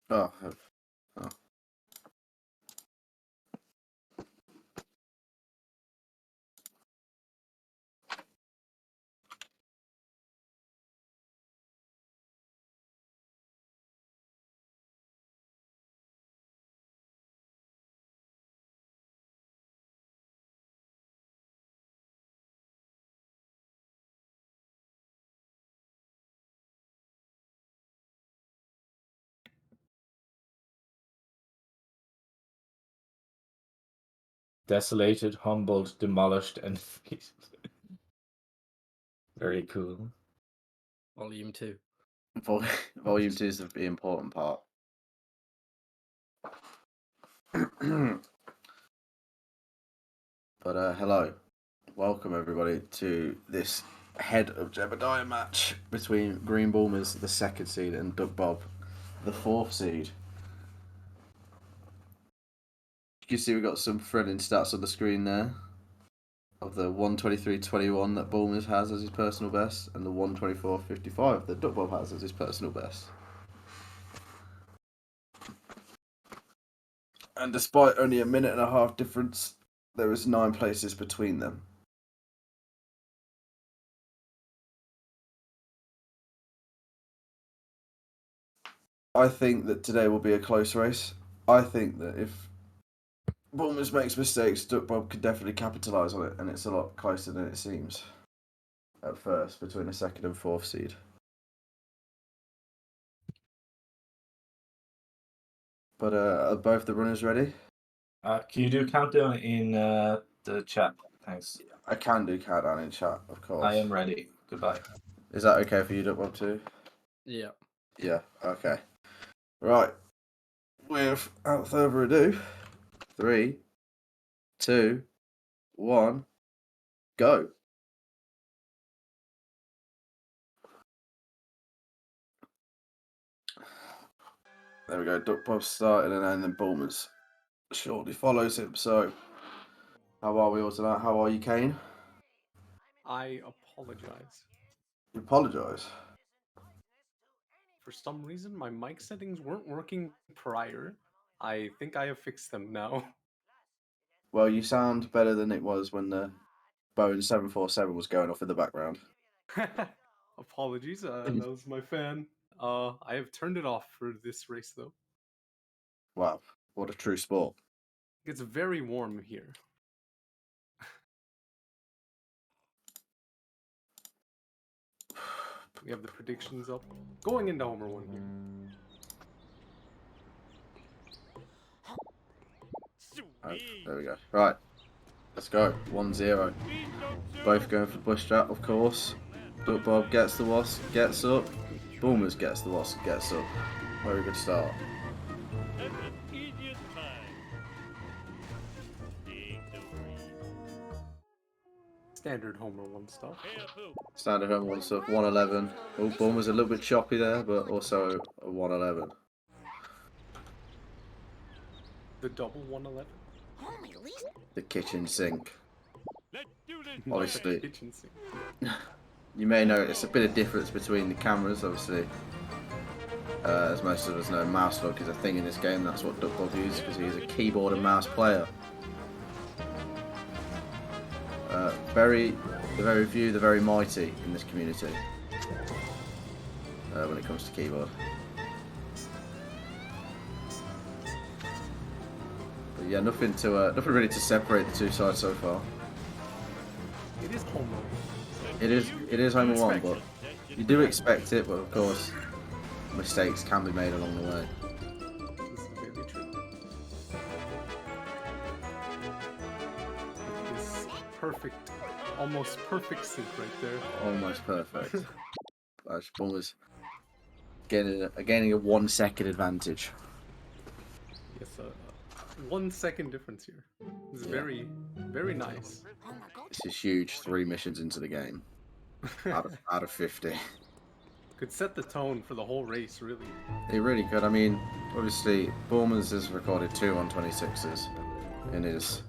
Oh, oh. Desolated, humbled, demolished, and very cool. Volume 2. Volume 2 is the important part. But hello, welcome everybody to this head of Jebediah match between Greenbulmers, the 2nd seed, and ducbob, the 4th seed. You can see we've got some thrilling stats on the screen there of the 123.21 that Bulmers has as his personal best and the 124.55 that ducbob has as his personal best. And despite only a minute and a half difference, there is 9 places between them. I think that today will be a close race. I think that if Bulmers makes mistakes, ducbob could definitely capitalise on it, and it's a lot closer than it seems at first between the 2nd and 4th seed. But are both the runners ready? Can you do countdown in the chat? Thanks. I can do countdown in chat, of course. I am ready. Goodbye. Is that okay for you, ducbob too? Yeah. Yeah, okay. Right. Without further ado, 3, 2, 1, go. There we go. Duckbob started and then Bulmers shortly follows him. So, how are we all tonight? How are you, Kane? I apologize. You apologise. For some reason, my mic settings weren't working prior. I think I have fixed them now. Well, you sound better than it was when the Boeing 747 was going off in the background. Apologies, that was my fan. I have turned it off for this race, though. Wow, what a true sport. It's very warm here. We have the predictions up. Going into Homer 1 here. There we go. Right, let's go. 1-0. Both going for bush trap, of course. Duckbob gets the wasp, gets up. Bulmers gets the wasp, gets up. Very good start. Standard Homer 1 stuff. Standard Homer 1 stuff, 111. Oh, Bulmers a little bit choppy there, but also a 111. The double 111. The kitchen sink. Obviously, Kitchen sink. you may notice a bit of difference between the cameras, obviously. As most of us know, mouse lock is a thing in this game. That's what duckbob uses because he's a keyboard and mouse player. The very few, the very mighty in this community when it comes to keyboard. But yeah, nothing really to separate the two sides so far. It is Homer. It is Homer 1, but you do expect it, but of course mistakes can be made along the way. This is very true. This perfect, almost perfect sync right there. Almost perfect. Bulmers gaining a 1 second advantage. Yes, 1 second difference here. This is very, very nice. This is huge. 3 missions into the game out of 50. Could set the tone for the whole race, really. It really could. I mean, obviously, Bulmers has recorded 2 126s in his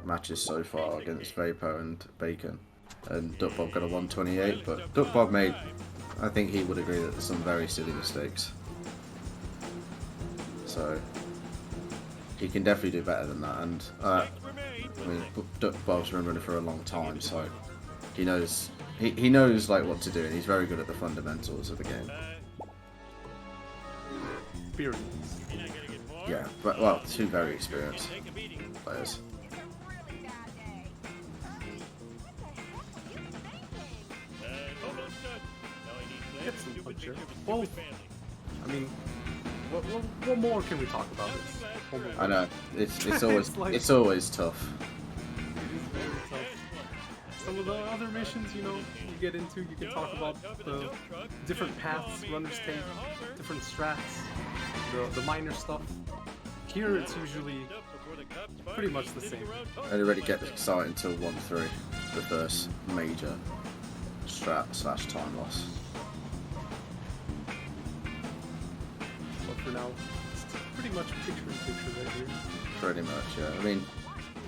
matches so far against Vapo and Bacon, and Duckbob got a 128. But Duckbob made, I think he would agree that there's some very silly mistakes. so he can definitely do better than that. And I mean, ducbob's been running for a long time, so he knows he knows like what to do, and he's very good at the fundamentals of the game. Experience. Yeah, but well, two very experienced players. Get some puncher. Well, I mean, what more can we talk about this? I know it's always It's it's always tough. It is very tough. Some of the other missions, you know, you get into, you can talk about the different paths runners take, different strats, the minor stuff. Here it's usually pretty much the same. I only really get excited until 1-3, the first major strat/time loss. But for now, it's pretty much picture-in-picture right here. Pretty much, yeah. I mean,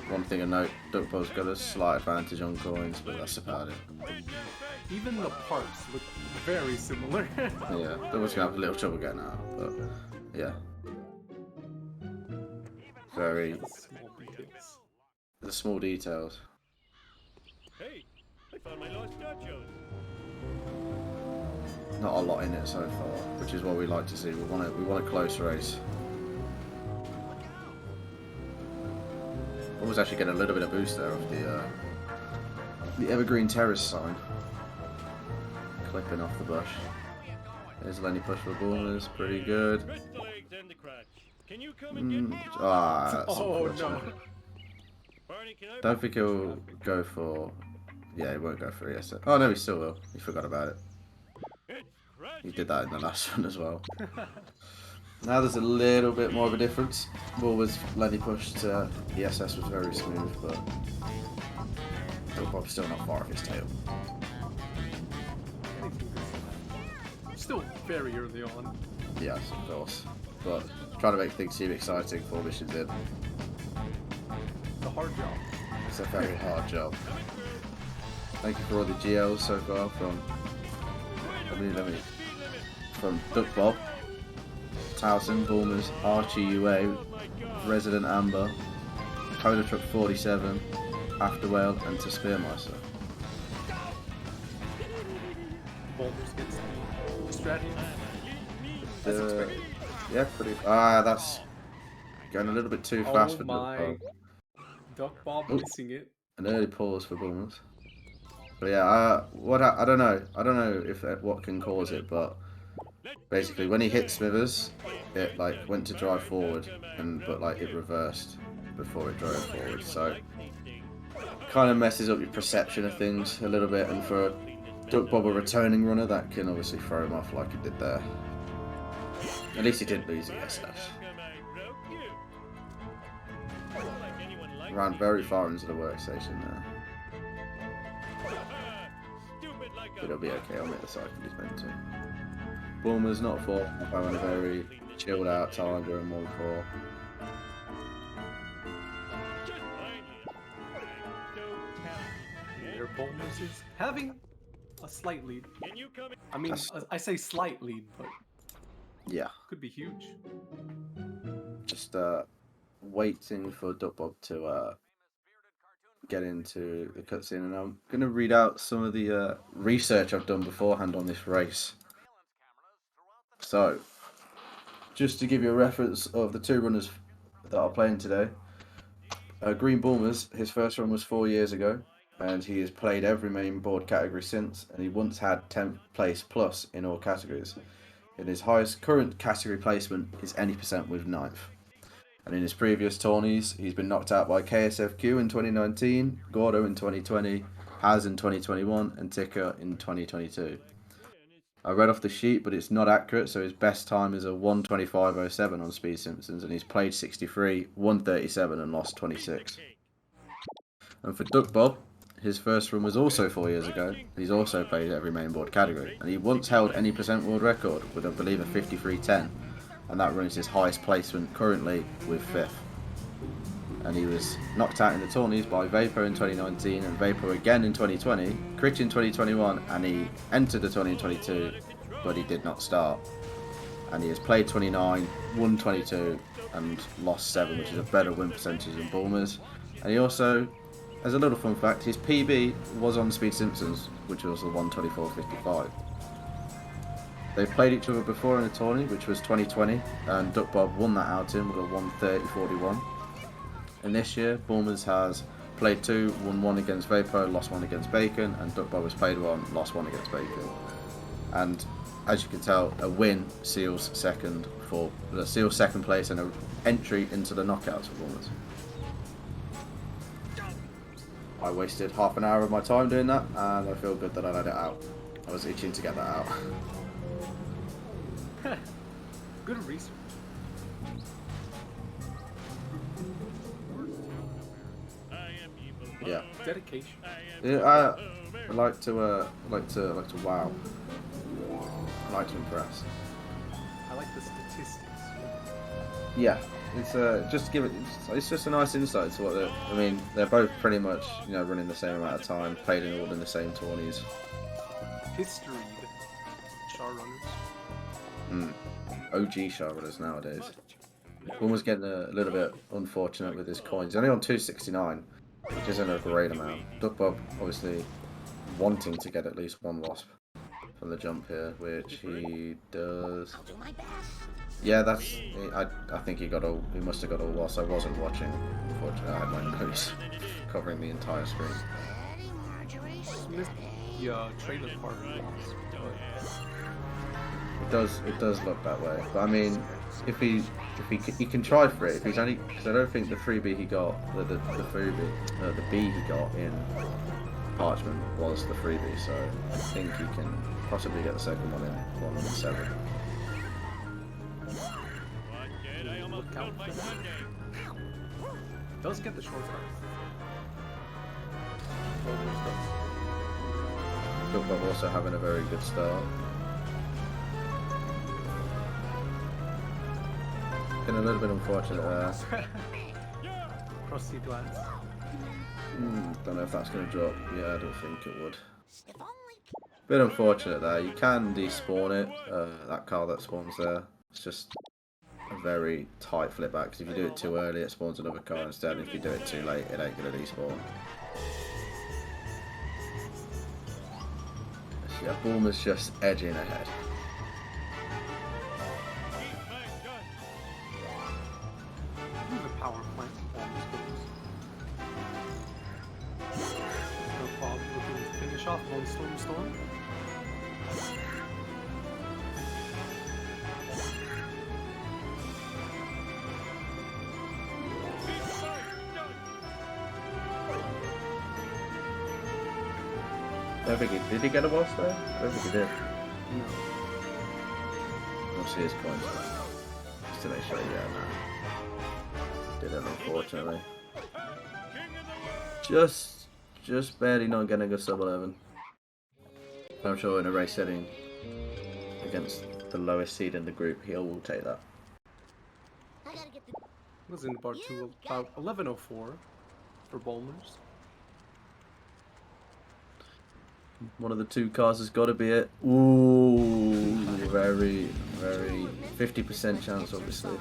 one thing I note, ducbob's got a slight advantage on coins, but that's about it. Even the parts look very similar. Yeah, ducbob's gonna have a little trouble getting out, but yeah. Very The small details. the small details. Hey, I found my lost nachos. Not a lot in it so far, which is what we like to see. We want a close race. I was actually getting a little bit of boost there off the Evergreen Terrace sign. Clipping off the bush. There's Lenny push for Bulmers, pretty good. Press the legs and the crotch. Can you come and get me? That's Oh unfortunate. no. Barney, can I? Don't think he'll go for. Yeah, he won't go for ESM. Oh no, he still will. He forgot about it. It's He crashing. did that in the last one as well. Now there's a little bit more of a difference. Bulmers Lenny pushed to ESS was very smooth, but ducbob's still not far off his tail. Anything good. Still very early on. Yes, of course. But trying to make things seem exciting 4 missions in. The hard job. It's a very hard job. Thank you for all the GLs so far from from ducbob, Towson, Bulmers, Archie UA, Resident Amber, Coda Truck 47, Afterwhale, and to Spearmeister. Boulders gets the strategy. As expected. Yeah, pretty. That's going a little bit too fast Oh for my. ducbob. Ducbob Ooh. missing it. An early pause for Bulmers. But yeah, I don't know. I don't know if what can cause it, but basically when he hit Smithers, it like went to drive forward, but like it reversed before it drove forward. So kind of messes up your perception of things a little bit. And for ducbob, a returning runner, that can obviously throw him off like it did there. At least he didn't lose the SS. Ran very far into the workstation there. But it'll be okay, I'll make the cycle he's meant to. Bulmer's not for having a very chilled out time during 1-4. Their Boulders is having a slight lead. Can you come in? I mean, I say slight lead, but Yeah, could be huge. just waiting for ducbob to get into the cutscene, and I'm going to read out some of the research I've done beforehand on this race. So, just to give you a reference of the 2 runners that are playing today, Greenbulmers, his first run was 4 years ago, and he has played every main board category since, and he once had 10th place plus in all categories. In his highest current category placement is any percent with 9th. And in his previous tourneys, he's been knocked out by KSFQ in 2019, Gordo in 2020, Haz in 2021, and Ticker in 2022. I read off the sheet, but it's not accurate, so his best time is a 1:25.07 on Speed Simpsons, and he's played 63, won 37, and lost 26. And for ducbob, his first run was also 4 years ago. He's also played every main board category, and he once held any percent world record with, I believe, a 53.10. And that run is his highest placement currently with 5th. And he was knocked out in the tourneys by Vapor in 2019 and Vapor again in 2020, Critch in 2021, and he entered the 2022, but he did not start. and he has played 29, won 22, and lost 7, which is a better win percentage than Bulmers. And he also, as a little fun fact, his PB was on Speed Simpsons, which was the 124.55. They played each other before in a tourney, which was 2020, and ducbob won that outing with a 130.41. And this year, Bulmers has played 2, won 1 against Vapo, lost 1 against Bacon, and ducbob has played 1, lost 1 against Bacon. And as you can tell, a win seals second place and an entry into the knockouts for Bulmers. I wasted half an hour of my time doing that, and I feel good that I let it out. I was itching to get that out. Good research. Yeah. Dedication. Yeah, I like to wow. I like to impress. I like the statistics. Yeah, it's just to give it. It's just a nice insight to what they're both pretty much running the same amount of time, played in all in the same tourneys. History. Char runners. OG shot runners nowadays. One was getting a little bit unfortunate with his coins. He's only on 269, which isn't a great amount. ducbob obviously wanting to get at least 1 wasp from the jump here, which he does. Yeah, that's. I think he must have got all wasps. I wasn't watching. Unfortunately, I had my nose covering the entire screen. Missed the trailer part of wasp, It does look that way, but I mean, if he can try for it. If he's only, because I don't think the freebie he got, the B he got in Parchment was the freebie, so I think he can possibly get the second one in 1-7. Look out for that. Does get the short card. ducbob also having a very good start. Been a little bit unfortunate there. Crusty glance. Don't know if that's going to drop. Yeah, I don't think it would. Bit unfortunate there. You can despawn it, that card that spawns there. It's just a very tight flip back, because if you do it too early it spawns another card instead, and if you do it too late it ain't going to despawn. So yeah, Bulmer's just edging ahead. The power plant almost goes. No problem looking to finish off one storm. I don't think did he get a boss there? I don't think he did. No. I'll see his points just to make sure. Yeah, no. Did it, unfortunately. Just barely not getting a sub 11. I'm sure in a race setting against the lowest seed in the group, he will take that. Was in bar 2 about 11:04 for Bulmers. One of the 2 cars has got to be it. Ooh, very 50% chance, obviously.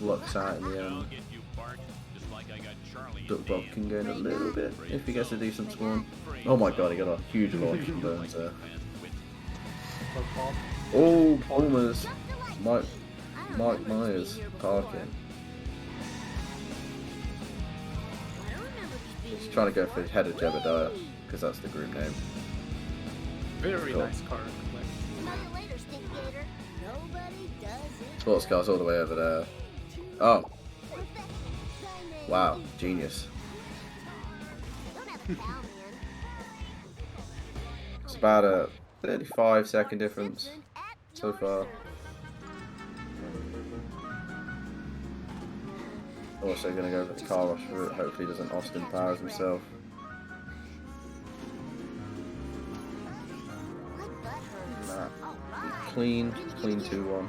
Lucks out in the end. ducbob can gain a little bit if he gets a decent spawn. Oh my god, he got a huge launch from Burns there. Oh, Bulmers. Mike Myers parking. He's trying to go for his head of Jebediah, because that's the group name. Very Cool. nice card. Sports car's all the way over there. Oh. Wow, genius. It's about a 35-second difference so far. Also going to go for the car rush route. Hopefully doesn't Austin Powers himself. Nah. Clean 2-1.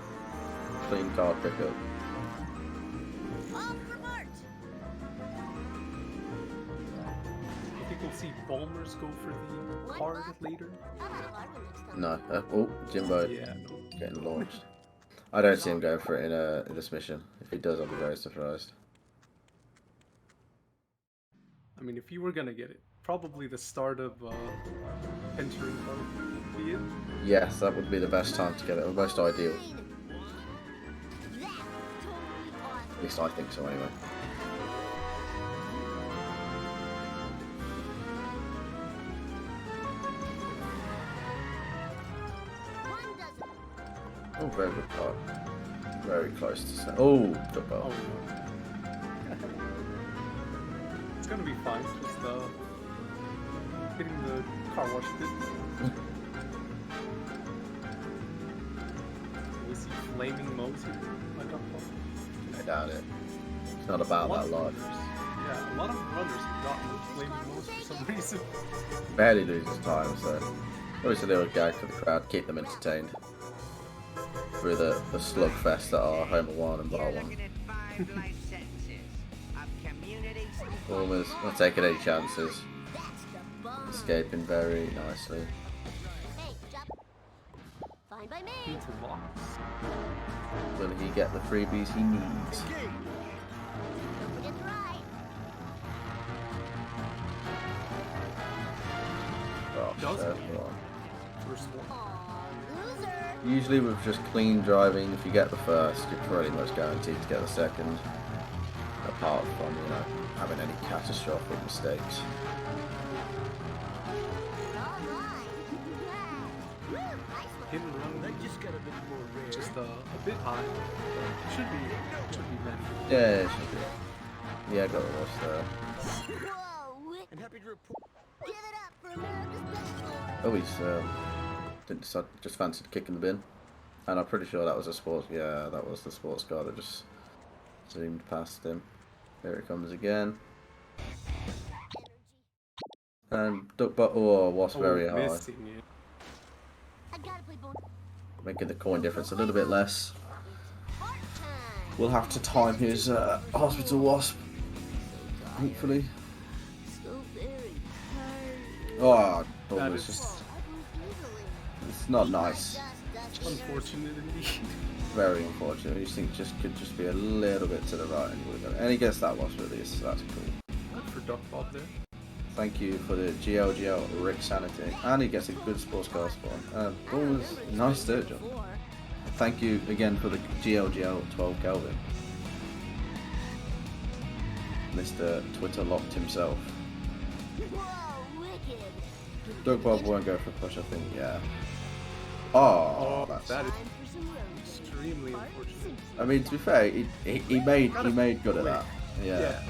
Clean card pickup. I think we'll see Bulmers go for the card later. No. Oh, Jimbo. Yeah, no. getting launched. I don't see him going for it in this mission. If he does, I'll be very surprised. I mean, if you were gonna get it, probably the start of entering would be it. Yes, that would be the best time to get it, or most ideal. At least I think so, anyway. Oh, very good car. Very close to. Oh, ducbob. Oh no. It's gonna be fine. Just hitting the car wash bit. We see flaming modes here. Like up top. I doubt it. It's not about that large. Yeah, a lot of runners have gotten flaming modes for some reason. Barely loses time, so always a little gag for the crowd, keep them entertained through the slugfest that are Homer 1 and Bar 1. Boomers not taking any chances. Escaping very nicely. Into box. Will he get the freebies he needs? Oh, Does so he? far. First one. Usually with just clean driving, if you get the first, you're pretty much guaranteed to get the second. Apart from, you know, having any catastrophic mistakes. Hit and run. Just a bit high. Should be manageable. Yeah, it should be. Yeah, got the rest there. I'm happy to report. Give it up for America's best. Oh, he's didn't decide, just fancied kicking the bin, and I'm pretty sure that was a sports. Yeah, that was the sports car that just zoomed past him. There it comes again, and duckbob. Oh, wasp very high, Missing it. I gotta play bonus. making the coin difference a little bit less. We'll have to time his hospital wasp, hopefully. So very tired. Oh, That it's is just it's not nice. unfortunate indeed. Very unfortunate. You think could just be a little bit to the right, and he would have got it. And he gets that wasp at least, so that's cool. Good for ducbob there. Thank you for the GLGL Rick Sanity, and he gets a good sports car spawn. Boomers, nice dirt jump. Thank you again for the GLGL 12 Kelvin. Mr. Twitter locked himself. Whoa, wicked. Duckbob won't go for a push, I think. Yeah. Oh, that's. that is Time for some roads. extremely unfortunate. I mean, to be fair, he made good at that. Yeah.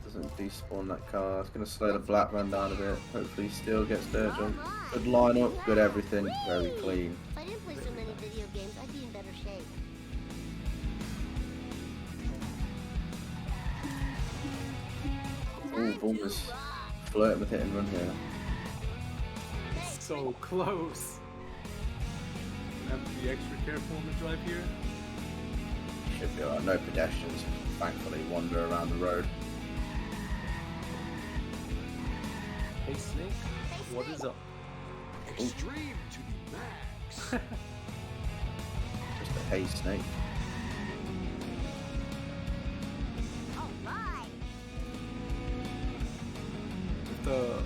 Doesn't despawn that car. It's gonna slow the black man down a bit. Hopefully, he still gets dirt jump. Good lineup, good everything, very clean. If I didn't play so many video games, I'd be in better shape. Ooh, Boomers flirting with hit and run here. So close. Have to be extra careful on the drive here. Should be alright. No pedestrians, thankfully, wander around the road. Hey Snake, what is up? Extreme to the max. Just a hey snake. Alright. If the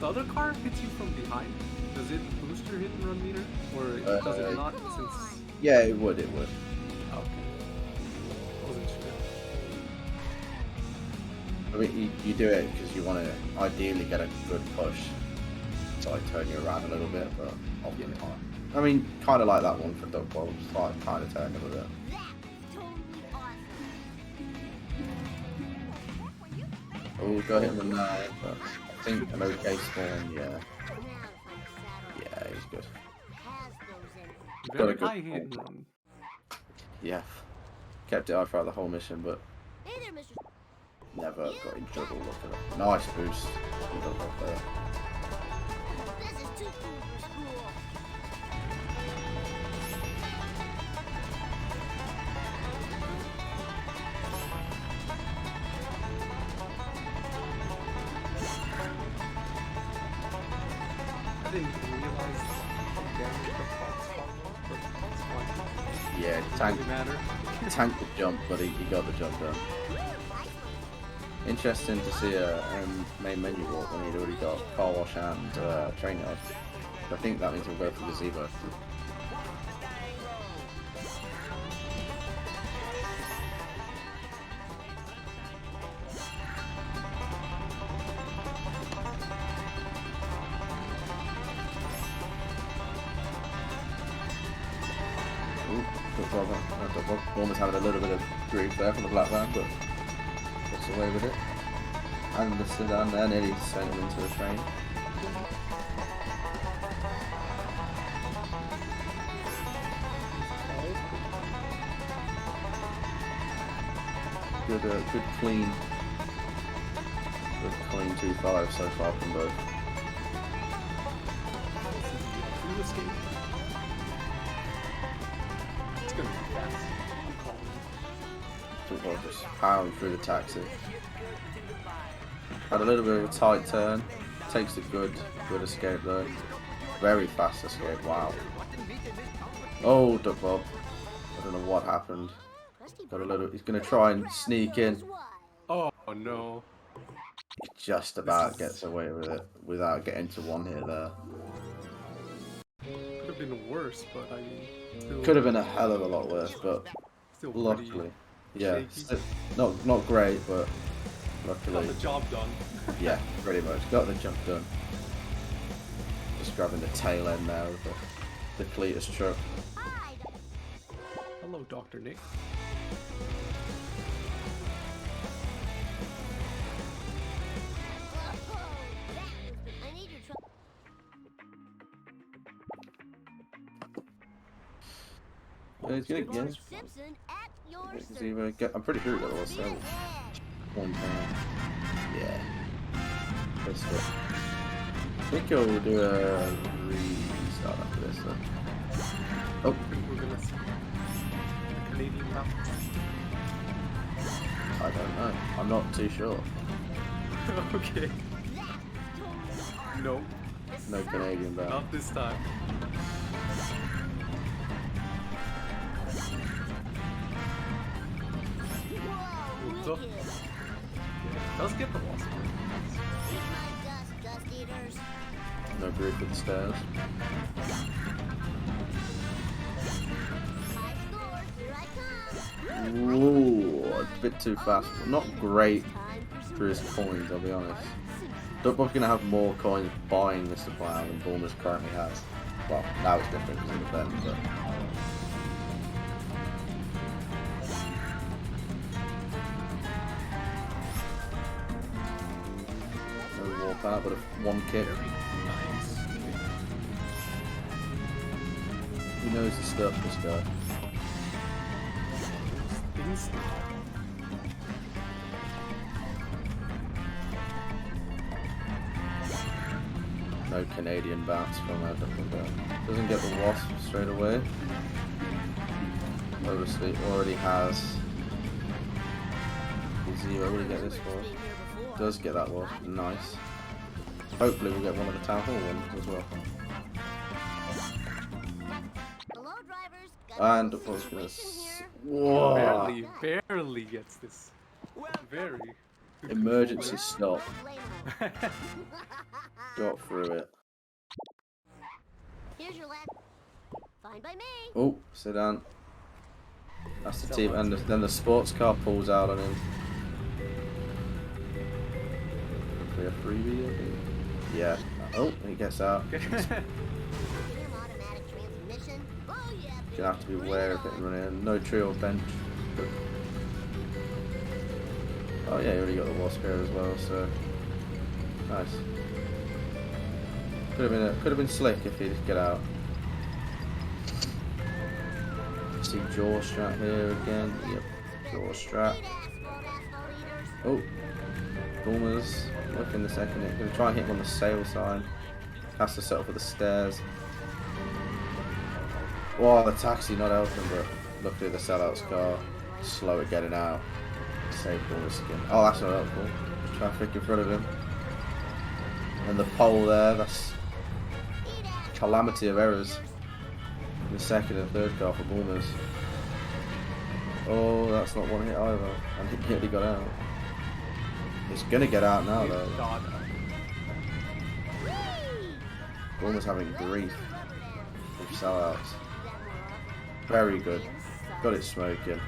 other car hits you from behind, does it boost your hit and run meter? Or does it not since... Yeah, it would. Oh, okay. Wasn't sure. I mean, you do it because you want to ideally get a good push to like turn you around a little bit, but often Yeah. can't. I mean, kind of like that one for duckbob, just like kind of turn a little bit. That's totally awesome. Oh, got him in there, but I think an okay spawn, yeah. Now if I'm saddled, Yeah, he's good. has those in it. Got a Very good high hit and run. Yeah. Kept it high throughout the whole mission, but Hey there, Mr. never got in trouble looking at. Nice boost. He got up there. This is too cool for school. I didn't even realize how damage the fox was, but it's fine. Yeah, Doesn't really matter. tank the jump, but he got the job done. Interesting to see a main menu walk when he'd already got car wash and train yard. I think that means he'll go for the gazebo. Almost having a little bit of grief there from the black van, but gets away with it. And the sedan there nearly sent him into the train. Good clean 2-5 so far from both. Through escape. It's gonna be fast. I'm calling it. Football just powering through the taxi. Had a little bit of a tight turn. Takes a good escape though. Very fast escape. Wow. Oh, ducbob. I don't know what happened. Got a little. He's gonna try and sneak in. Oh no. He just about gets away with it without getting to one hit there. Could have been worse, but I mean, still, Could have been a hell of a lot worse, but still luckily, yeah, shaky. not great, but Got luckily, the job done. yeah, pretty much got the jump done. Just grabbing the tail end now of the Cletus truck. Hello, Dr. Nick. I need your trouble. He's gonna get. Simpson at your Is he gonna get? I'm pretty sure he got all 7. 1 pound. Yeah. That's it. I think he'll do a restart after this. So. Oh, I think we're gonna see the Canadian map. I don't know. I'm not too sure. Okay. No, No Canadian band. not this time. Whoa, Look. wicked. Yeah, does get the loss. Eat my dust eaters. No grief with the stairs. High score, here I come. Ooh, a bit too fast. Not great Time for for his coins, I'll be honest. Duckbob's gonna have more coins buying Mr. Plow than Bulmers currently has. Well, now it's different because of the bend, but. No warp out, but a 1 kick. Nice. He knows his stuff, this guy. Instant. No Canadian bats from Duckbob. Doesn't get the wasp straight away. Obviously already has the 0. Will he get this wasp? Does get that wasp. Nice. Hopefully we'll get one of the Town Hall ones as well. Hello, drivers. Got And a of course, situation here. whoa! Barely gets this. Very. Emergency stop. Blame them. Got through it. Here's your last. Fine by me. Oh, sit down. That's the team, and then the sports car pulls out on him. Hopefully a freebie, I think. Yeah. Oh, he gets out. Automatic transmission. Oh yeah. Gonna have to be aware of it and run in. No tree or bench. But... oh yeah, he already got the wasp here as well, so nice. Could have been slick if he'd get out. See jaw strat here again. Yep, jaw strat. Oh, Bulmers looking the second hit. Gonna try and hit him on the sail side. Has to settle for the stairs. Wow, the taxi not helping, but luckily the sellout's car slow at getting out. Save Bulmers skin. Oh, that's not helpful. Traffic in front of him. And the pole there, that's calamity of errors in the second and third car for Bulmers. Oh, that's not one hit either. And he nearly got out. It's gonna get out now though. God. Bulmers having grief with sellouts. Very good. Got it smoking.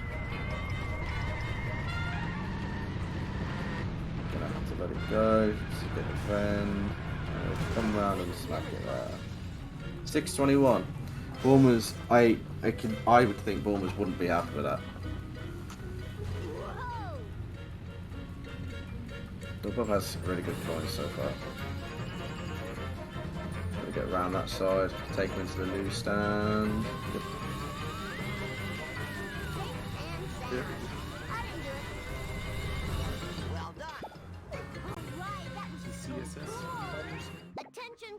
Gonna have to let it go. Just a bit of defend. Come around and smack it there. 621. Bulmers, I would think Bulmers wouldn't be happy with that. Ducbob has some really good points so far. Gonna get around that side, take him into the loose stand. Yep. Well done. Alright, that was CSS. attention.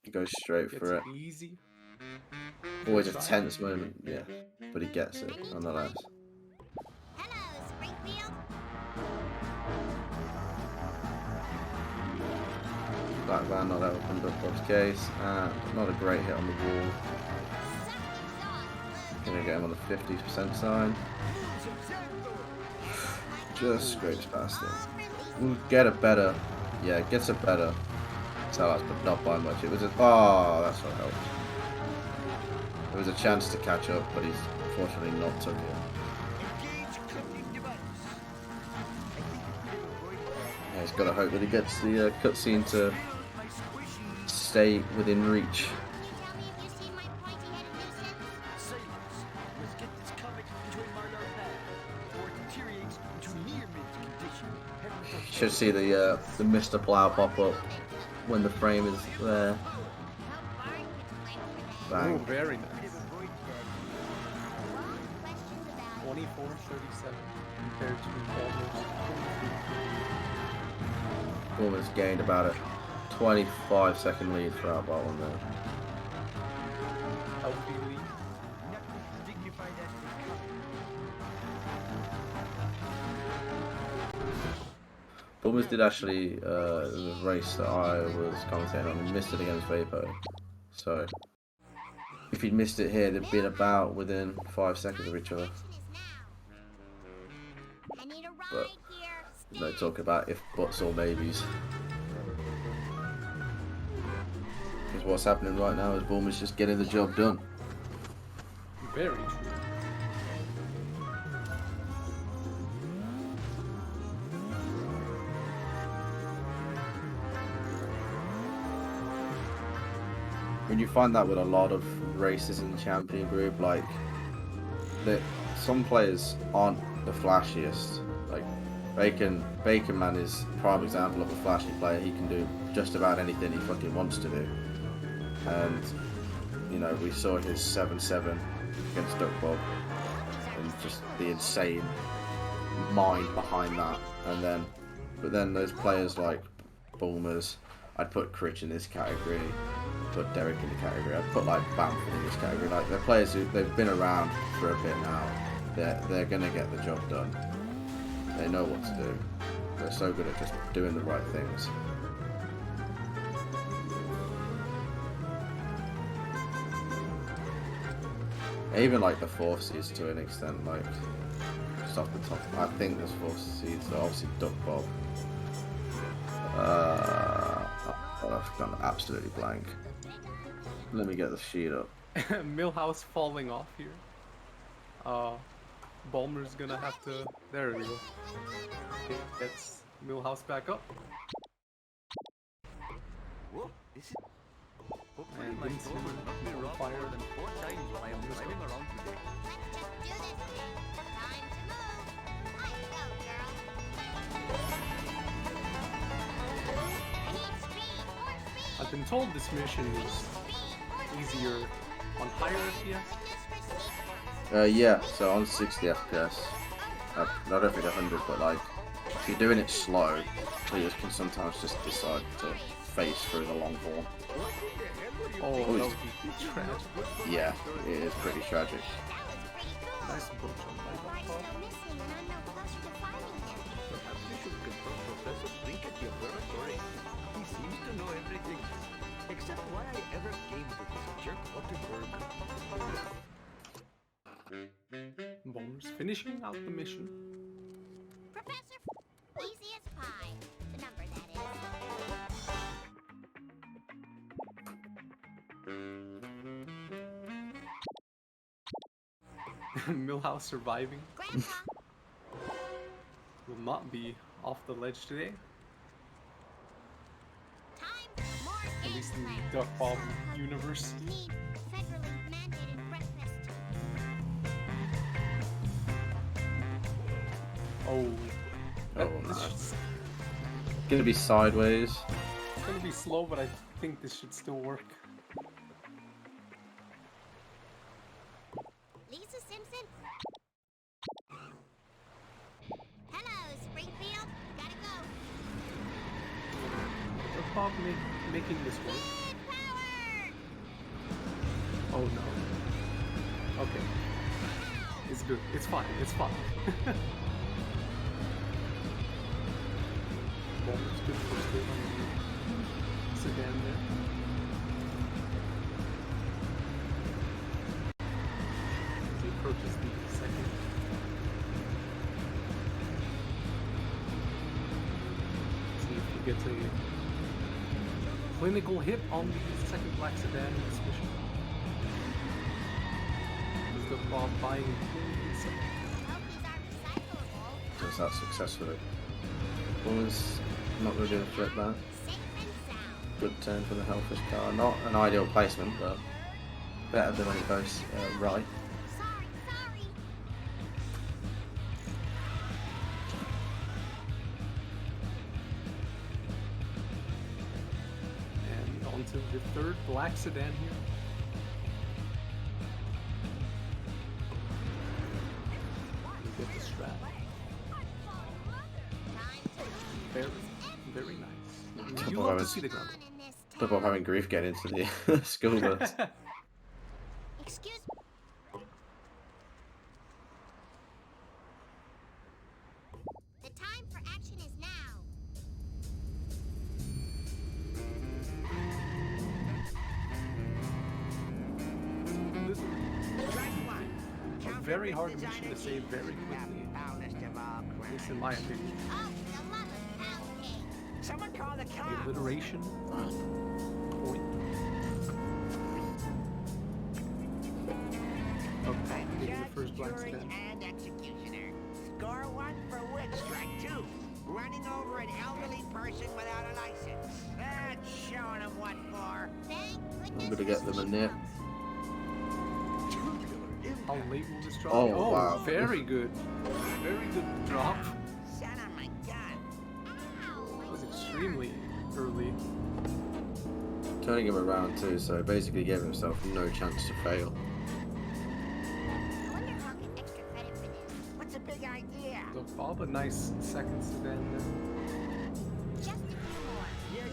He goes straight Gets for it. easy. Always a tense moment, yeah. But he gets it, nonetheless. Hello, Springfield. Black van not open Ducbob's case, and not a great hit on the wall. Gonna get him on the 50% side. Just scrapes past him. We'll get a better, yeah, gets a better sellouts, but not by much. It was a, oh, that's what helped. There was a chance to catch up, but he's unfortunately not took it. Yeah, he's got to hope that he gets the cutscene to stay within reach. Tell me if you see my pointy-headed nuisance. Let's get this comic into a murder bag, or it deteriorates into near mint condition. Should see the Mr. Plow pop up when the frame is there. How far could you went for that? Oh, Bang. very nice. Questions about 24-37 compared to almost. Almost gained about a 25-second lead for our bottom there. Healthy lead. Dignified as they come. Bulmers did actually the race that I was commentating on and missed it against Vapo. So if he'd missed it here, they'd been about within 5 seconds of each other. I need a ride But here. no talk about if buts or maybes. Because what's happening right now is Bulmers just getting the job done. Very true. When you find that with a lot of races in the champion group, like that, some players aren't the flashiest. Like Bacon Man is a prime example of a flashy player. He can do just about anything he fucking wants to do. And you know, we saw his 7-7 against Ducbob, and just the insane mind behind that. But then there's players like Bulmers. I'd put Critch in this category. Put Derek in the category. I'd put like Bamford in this category. Like they're players who they've been around for a bit now. They're gonna get the job done. They know what to do. They're so good at just doing the right things. Even like the fourth seeds to an extent, like just off the top. I think there's fourth seeds. So obviously Ducbob. I've gone absolutely blank. Let me get the sheet up. Millhouse falling off here. Bulmer's gonna have to. There we go. Gets Millhouse back up. Whoa, this is. Hopefully And my into soul will not be robbed fire. more than 4 times while I am driving around today. Do this. Time to move. I go, girl. I need speed. More speed. I've been told this mission is easier on higher FPS. Yeah, so on 60 FPS, not every 100, but like if you're doing it slow, players can sometimes just decide to face through the long haul. Oh, that would be tragic. Yeah, it is pretty tragic. Nice approach on Why my still missing and unknown closer to finding him? Perhaps we should consult Professor Brink at the observatory. He seems to know everything except why I ever came to this jerk Otterberg. Bulmers finishing out the mission. Professor, easy as pie. The number, that is. Millhouse surviving Grandpa, will not be off the ledge today. time for more At least in gameplay. the ducbob Some of universe. us need federally mandated breakfast. Oh, Oh, this no. should- Gonna be sideways. it's gonna be slow, but I think this should still work. Lisa Simpson. Hello, Springfield. Gotta go. Ducbob making this work. Kid power! Oh no. Okay, it's good. It's fine. It's fine. Bulmers good first hit on the sedan there. As he approaches the second. See if he gets a clinical hit on the second black sedan in this mission. Is the Bob buying Hope these are recyclable. Does that successfully. Was not really going to flip that. Safe and sound. Good turn for the Hellfish car. Not an ideal placement, but better than when it goes right. Sorry, sorry. And on to the third black sedan here. We get the strap. Time to move. Very, very nice. You Couple love to hours. see the ground. On in this Flip town. up having grief get into the school bus. Excuse me. The time for action is now. A very hard mission to save very quickly. At least in my opinion. Oh, for the love of pound cake. Someone call the The cops. alliteration point. Okay, getting the first black jury, sedan. and executioner. Score one for which? Strike two. Running over an elderly person without a license. That's showing them what for. Thank goodness. I'm gonna get them a nip. How late will this drop? Oh, wow. Very good. Very good drop. Son of my gun. That was extremely early. Turning him around too, so basically gave himself no chance to fail. I wonder if I'll get extra credit for this. What's the big idea? So Bob, a nice second sedan there. Just a few more.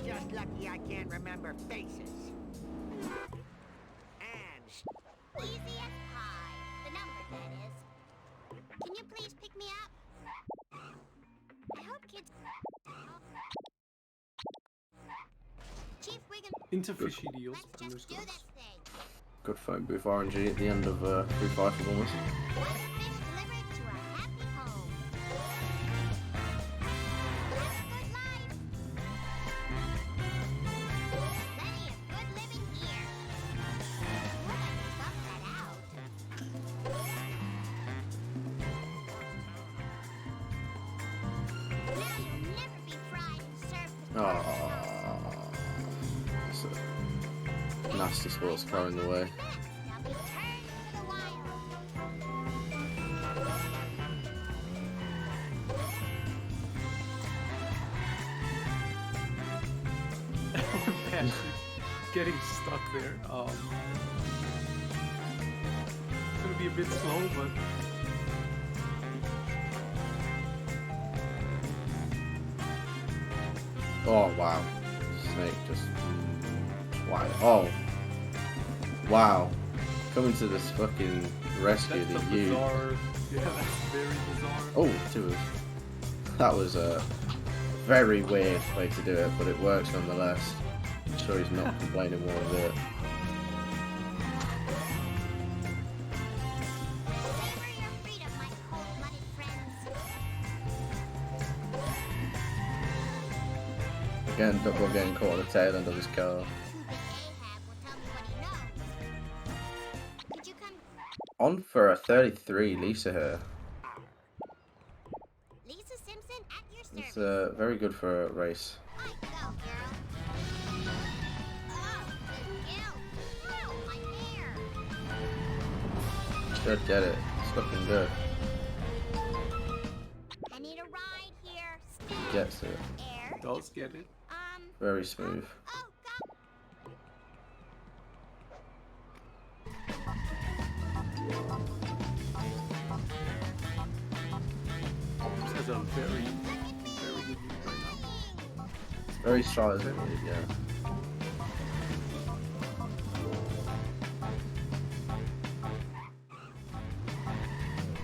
You're just lucky I can't remember faces. And Easy as pie. The number, that is. Can you please pick me up? I hope kids. Chief Wiggum, Into fishy deals. let's And just there's do goes. this thing. Good phone booth RNG at the end of 3-5 performance. One fish delivered to a happy home. Have a good life. Plenty of good living here. Would I stuff that out? Now you'll never be fried and served with Oh, that's a nasty sports car in the way. They'll be turned to the wild. Man, getting stuck there. It's gonna be a bit slow, but Oh wow, Snake just wow. Oh wow, coming to this fucking rescue that's a that you. bizarre. Yeah, that's very bizarre. Oh, that was a very weird way to do it, but it works nonetheless. I'm sure he's not complaining one bit. Savor your freedom, my cold-blooded friends. Again, Duckbob getting caught on the tail end of his car. Too big Ahab will tell me what he knows. Could you come, On for a 33, Lisa here. Lisa Simpson, at your It's service. very good for a race. I go, girl. Oh, ew. Oh, my hair. Should get it. It's looking good. I need a ride here. Stand. Gets it. Air. Does get it. Very smooth. Oh, go. This has a very, very good lead right now. Very strong, isn't it? Yeah.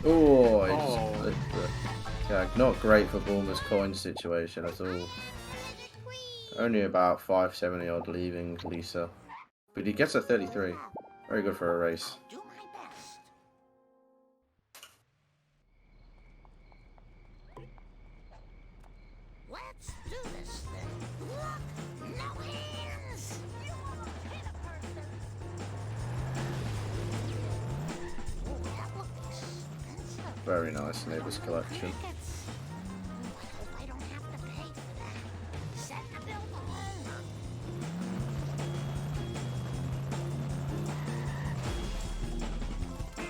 Oh, he just Oh. flipped it. Yeah, not great for Bulmer's coin situation at all. The queen. Only about 570 odd leaving Lisa. But he gets a 33. Very good for a race. Do my best. Let's do this thing. Look, no hands. You wanna hit a person? Oh, that looked expensive. Very nice neighbours collection. Tickets. I hope I don't have to pay for that. Set the bill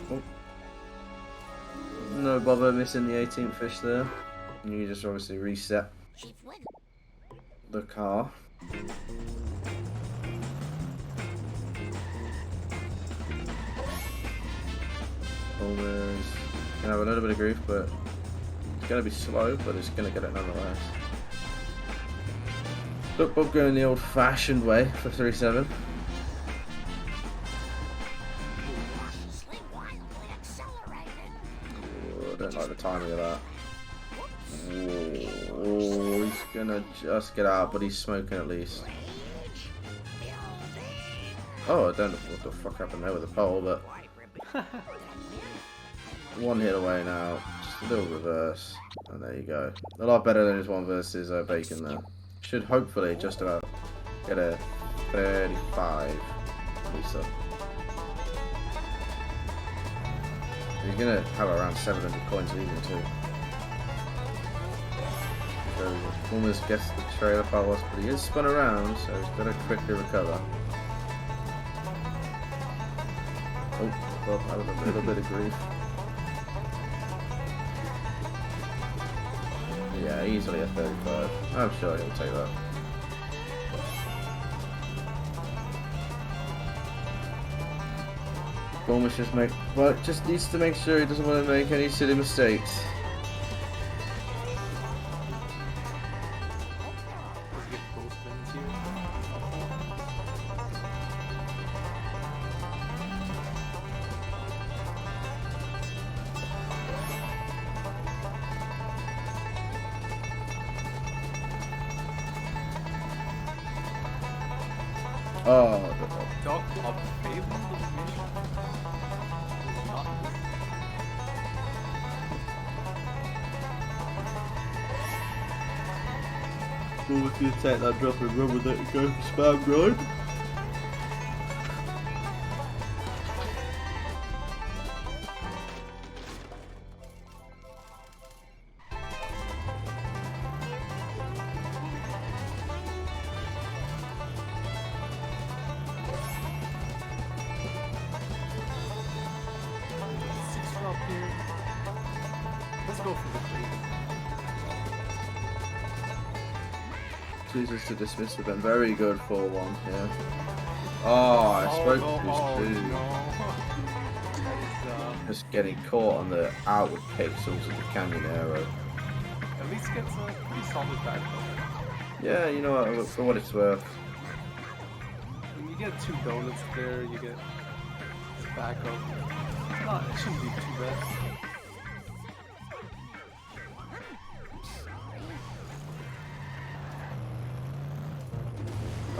alone. No bother missing the 18th fish there. You just obviously reset Chief Wiggle. the car. Bulmer's gonna have a little bit of grief, but it's gonna be slow, but it's gonna get it nonetheless. Duckbob going the old-fashioned way for 3-7. Cautiously, wildly accelerating. Oh, I don't like the timing of that. Oh, he's gonna just get out, but he's smoking at least. Oh, I don't know what the fuck happened there with the pole, but one hit away now. Just a little reverse, and there you go. A lot better than his one versus Bacon there. Should hopefully just about get a 35 Lisa. He's gonna have around 700 coins leaving too. So almost gets the trailer past, but he is spun around, so he's got to quickly recover. Oh, Bob having a little bit of grief. Yeah, easily a 35. I'm sure he'll take that. Bulmer just needs to make sure he doesn't want to make any silly mistakes. Let's get both things here. Oh, Duck up failing the mission. Is not good. Bulmer's gonna take that drop and run with it and go for spam grind. Six drop here. Let's go for the three. Chooses to dismiss with them. Very good 4-1 here. Oh, I spoke no, to his dude. no. That is, Just getting caught on the outward pixels of the canyon arrow. at least gets a pretty solid back though. Yeah, you know what, for what it's worth. When you get 2 donuts there, you get his backup. It shouldn't be too bad.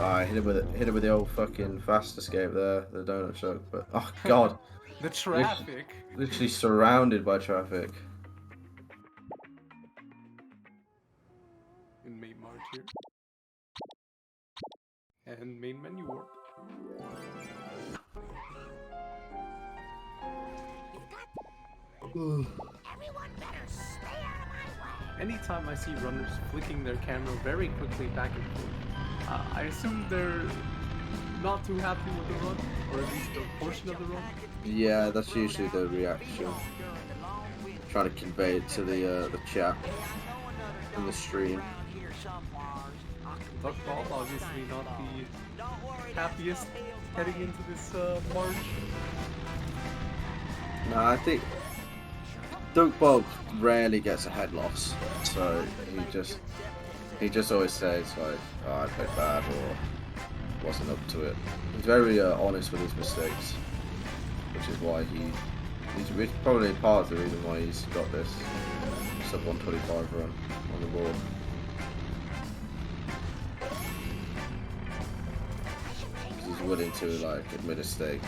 I hit it with the old fucking fast escape there, the donut truck. But oh god, The traffic. literally surrounded by traffic. In main March here. And main menu warp. Everyone better stay out of my way. Anytime I see runners flicking their camera very quickly back and forth, I assume they're not too happy with the run, or at least a portion of the run. Yeah, that's usually the reaction. Trying to convey it to the chat in the stream. Ducbob, obviously not the happiest heading into this March. No, I think ducbob rarely gets a head loss, so he just always says like, "Oh, I played bad" or "wasn't up to it." He's very honest with his mistakes, which is why he's probably part of the reason why he's got this sub 125 run on the board. He's willing to like admit mistakes,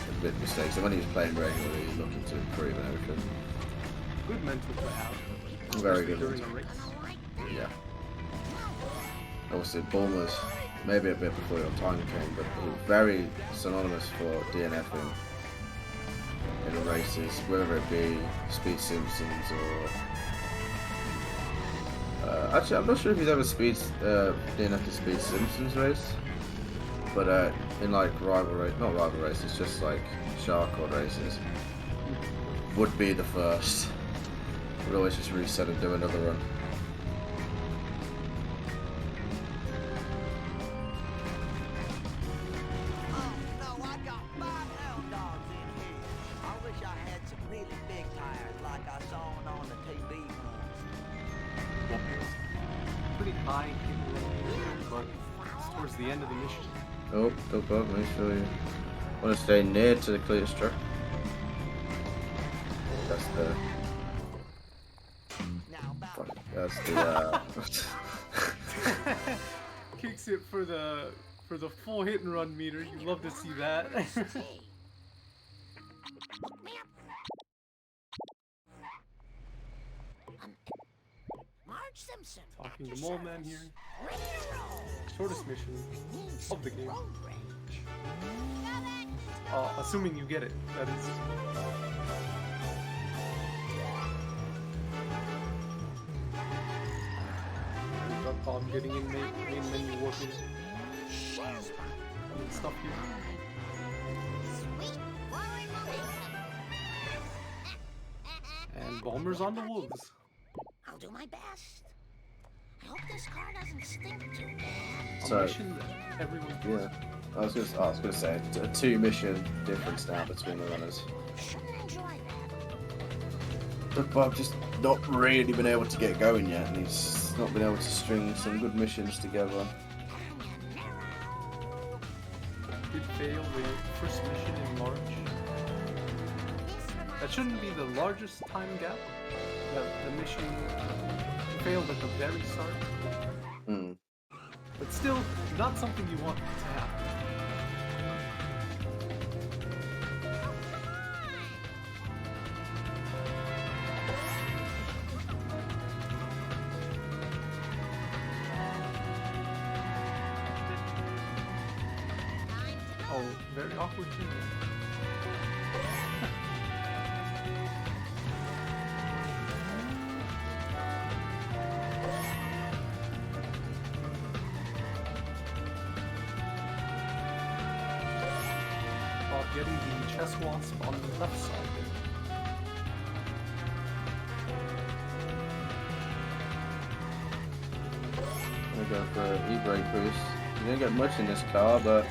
and when he was playing regularly, he's looking to improve and everything. Good mental to have. Very especially good during mental. a race. Yeah. Obviously, Bulmers, maybe a bit before your time came, but he was very synonymous for DNFing in the races, whether it be Speed Simpsons or... actually, I'm not sure if he's ever DNF'd the Speed Simpsons race, but in like not rival races, just like Sharkcord races, would be the first. Would always just reset and do another run. Oh no, I got 5 hound dogs in here. I wish I had some really big tires like I saw on the TV ones. Pretty high hit run, but it's towards the end of the mission. Oh, ducbob, make sure you want to stay near to the clear struck. That's the... Now about Fuck, that's the... Kicks it for the full hit and run meter. You love to see that. Hook me up. Marge Simpson. Talking at to your Mole Man service. here. Ready to roll. Shortest mission Need of some the game. road rage. Assuming you get it, that is. Ducbob getting in main menu warping. Stuff here. Sweet forward momentum. And Bulmers on the wolves. I'll do my best. I hope this car doesn't stink too bad. A So, mission that everyone yeah. I was gonna say, a 2-mission difference now between the runners. Shouldn't enjoy that. Ducbob just not really been able to get going yet, and he's not been able to string some good missions together. did fail the first mission in March. That shouldn't be the largest time gap. The mission failed at the very start. Hmm. But still, not something you want to happen. Oh, very awkward too. About getting the chest wasp on the left side there. I'm gonna go for an e-brake boost. You didn't get much in this car, but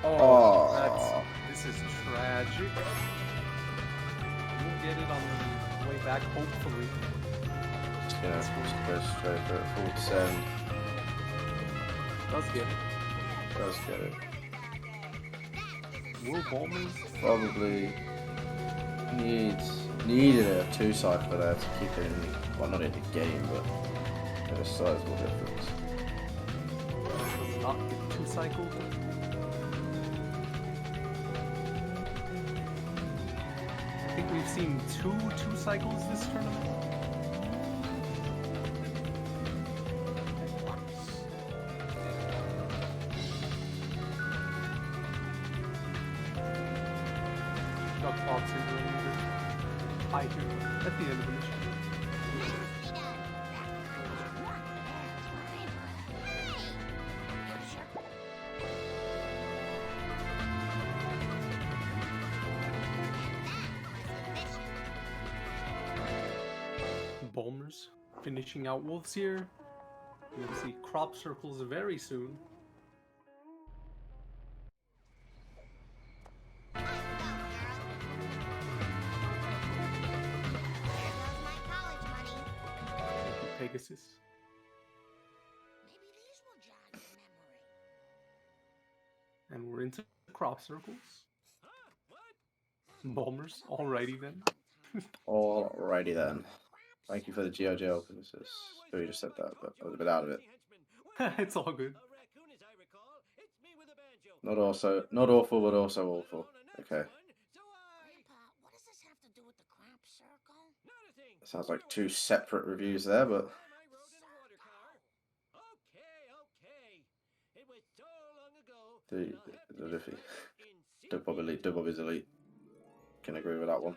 Oh, Aw. this is tragic. We'll get it on the way back, hopefully. just gonna go straight for a full descend. Does get it. Does get it. Will Bulmers? Probably needed a 2-cypher there to keep it in, well, not in the game, but at a sizable difference. Does not get 2 cycle. I think we've seen two cycles this tournament. Ducbob syndrome either. I do at the end of the mission. Bulmers finishing out wolves here. We'll see crop circles very soon. Thank you, Pegasus. Maybe these will jog your memory. And we're into crop circles. Bulmers, alrighty then. Alrighty then. Thank you for the GOJ Pegasus. Oh, you just said that, but I was a bit out of it. It's all good. Not awful, but also awful. Okay. Grandpa, what does this have to do with the crop circle? Sounds like two separate reviews there, but the Liffy. Ducbob elite. Ducbob is elite. Can agree with that one.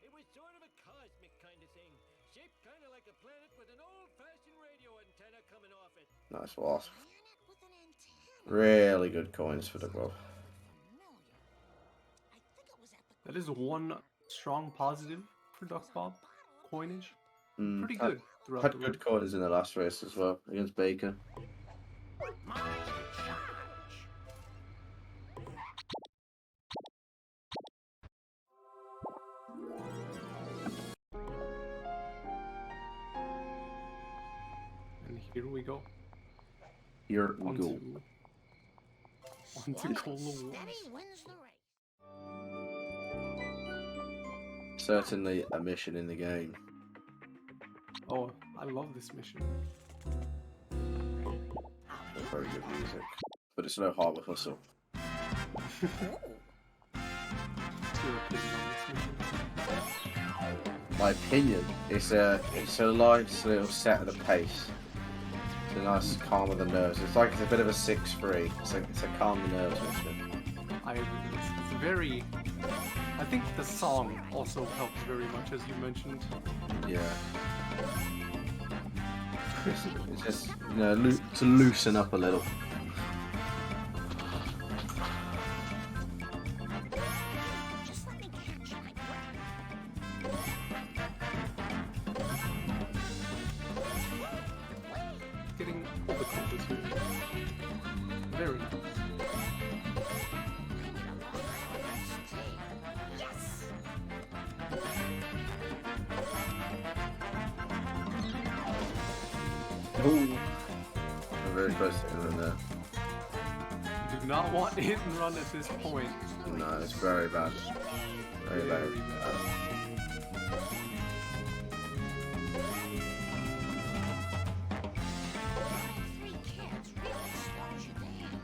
It was sort of a cosmic kind of thing, shaped kind of like a planet with an old-fashioned radio antenna coming off it. Nice wasp. Planet with an antenna. Really good coins for Ducbob. Familiar. I think it was at the That is one strong positive for Ducbob. Coinage. Pretty Had good throughout had the good run. coins in the last race as well against Bacon. And here we go. Here we go. Onto Cola Wars. steady wins the race. Certainly a mission in the game. Oh, I love this mission. Very good music. But it's no Harbour Hustle. What's your opinion on this mission? My opinion, it's a nice little set of the pace. It's a nice calm of the nerves. It's like it's a bit of a 6-3. It's a calm the nerves mission. I agree with this. It's very... I think the song also helps very much, as you mentioned. Yeah. It's just, you know, to loosen up a little. Just let me catch my breath. Getting all the compass here. Very nice. Yes! Ooh. I'm very close to him in there. Do not want hit and run at this point. No, it's very bad. Very bad. Very bad. Three kids really slows you down.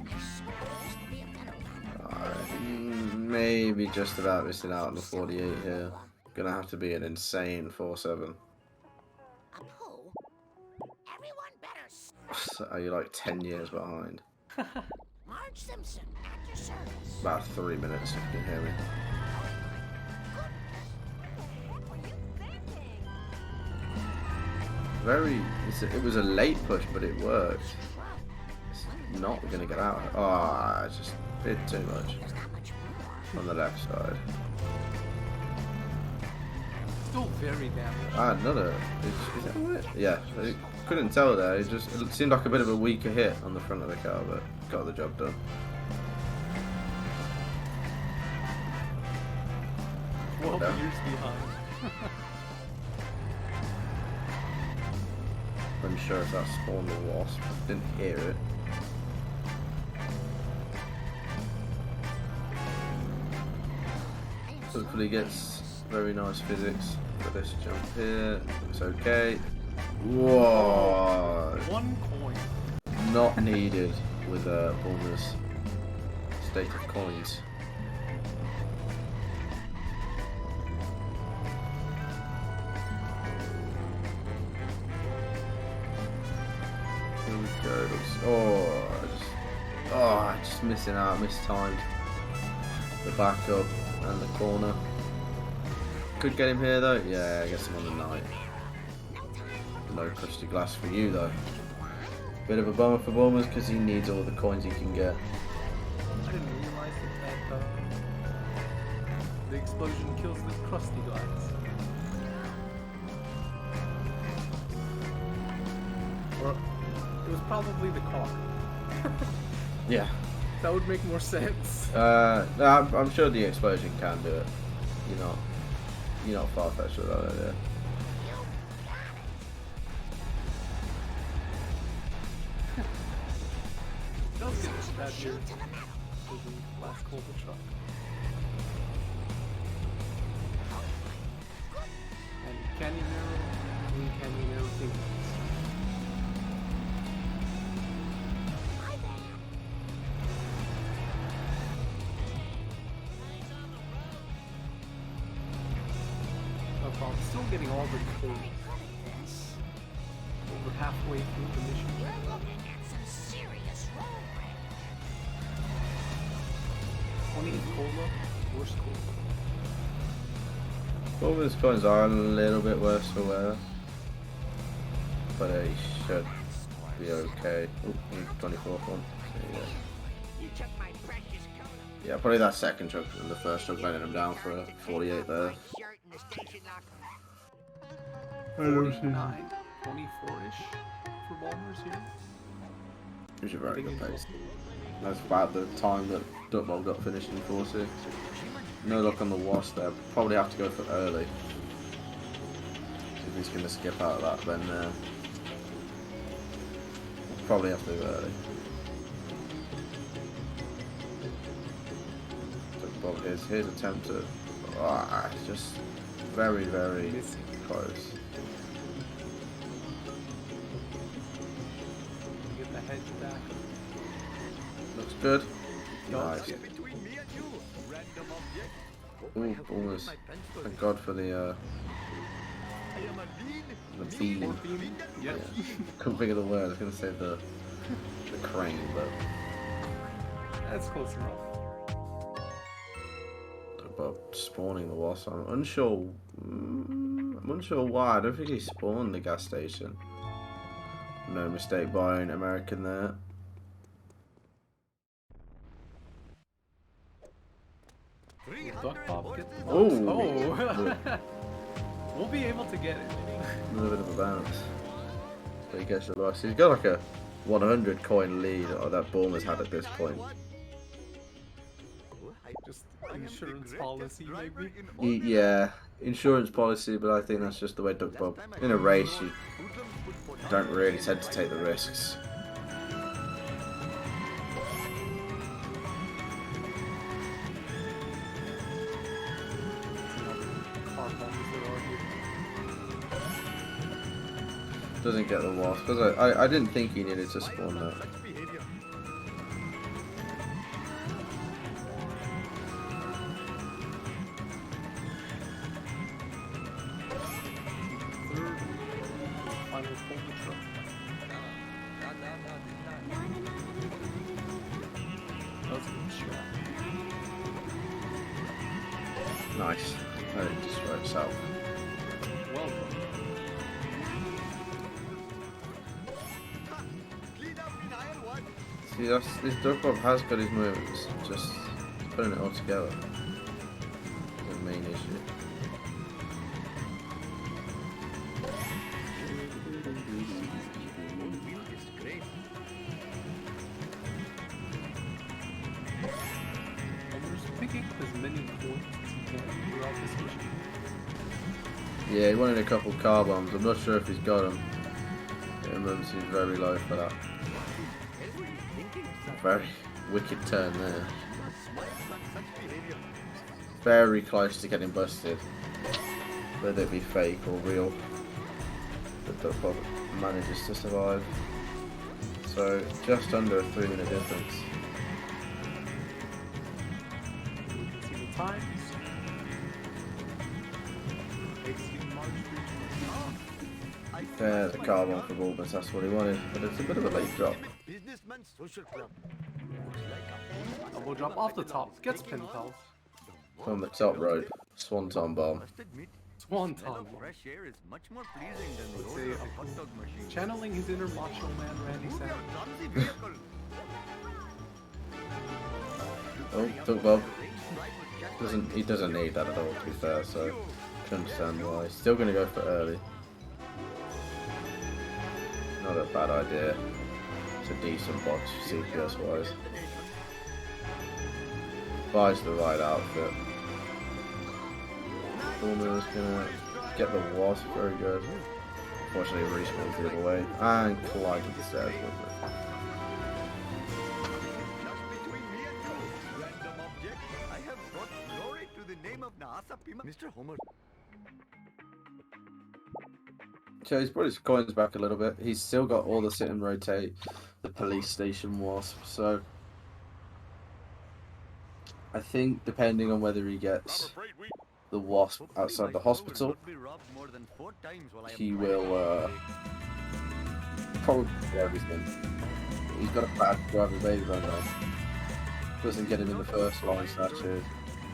I swear I used to be a better runner. Maybe just about missing out on the 48 here. Gonna have to be an insane 4-7. A poo? Everyone better So are you like 10 years behind? Marge Simpson at your service. About 3 minutes if you can hear me. What were you thinking? It was a late push, but it worked. It's not gonna get out. Ah, it's just a bit too much There's not much more. on the left side. Still very damaged. Ah, another. Is that right? Yeah, I couldn't tell there. It seemed like a bit of a weaker hit on the front of the car, but got the job done. 12 down. years behind. Unsure if that spawned a wasp. Didn't hear it. Hopefully gets very nice physics for this jump here. It's okay. Whoa! 1 coin. not needed with Bulmer's state of coins. Here we go. Just missing out, mistimed. The backup and the corner. Could get him here though. Yeah, I guess I'm on the night. No crusty glass for you though. Bit of a bummer for Bulmers because he needs all the coins he can get. I didn't realize that the explosion kills the crusty glass. Or it was probably the car. Yeah. That would make more sense. No, I'm sure the explosion can do it. You're not far-fetched with that idea. Does get this bad here with the last Cobra truck. And Canyon Arrow, Green Canyon Arrow things. I'm still getting all the codes. Over halfway through the mission. Only cola, worse cola. Bulmer's coins are a little bit worse for wear. But he should be okay. Oop, 24th one. So, yeah, probably that second truck and the first truck letting him down for a 48 there. 49, 24-ish for Bulmers here. Which is a very good pace. That's about the time that ducbob got finished in 40. No luck on the wasp there. Probably have to go for early. If he's going to skip out of that, then probably have to go early. Ducbob, his attempt to... it's just very, very close. Get the hedge back. Looks good. Nice. Ooh, almost. Thank God for the beam. Yeah. Couldn't think of the word. I was going to say the crane, but That's close enough. about spawning the wasp. I'm unsure. I'm unsure why. I don't think he spawned the gas station. No mistake by an American there. Ducbob get the Oh. We'll be able to get it. A little bit of a bounce. So he gets the loss. He's got like a 100 coin lead that Bulmers had at this point. Just insurance policy, maybe. Yeah, insurance policy, but I think that's just the way ducbob. In a race, you don't really tend to take the risks. Doesn't get the wasp, because I didn't think he needed to spawn that. Nice. That didn't destroy itself. Well done. See, this ducbob has got his movements, just putting it all together is the main issue. And just picking up as many points as you can throughout this mission. Yeah, he wanted a couple car bombs. I'm not sure if he's got them. The movement seems very low for that. Very wicked turn there. Very close to getting busted. Whether it be fake or real. But ducbob manages to survive. So just under a 3-minute difference. We can see the times. There's a carbon for Bulbous, that's what he wanted, but it's a bit of a late drop. Businessman Social Club. Looks like a Double drop off the top. Gets pin pals. From the top rope, Swanton bomb. Must admit, Swanton. smell of fresh air is much more pleasing than the Let's odor say of a hot dog machine. channeling his inner macho man Randy Move your Savage. clumsy vehicle. Oh, ducbob. He doesn't need that at all, to be fair, so I can understand why. He's still going to go for early. Not a bad idea. It's a decent box CPS wise. Buys the right outfit. Bulmer's gonna get the wasp, very good. Unfortunately, respawns the other way and collides with the stairs with it. Just between me and you, random object, I have brought glory to the name of Naasa Pima. Mr. Homer. So he's brought his coins back a little bit. He's still got all the sit and rotate, the police station wasp. So I think depending on whether he gets the wasp outside the hospital, he will probably do everything. He's got a bad driving baby run though. Doesn't get him in the first line snatches,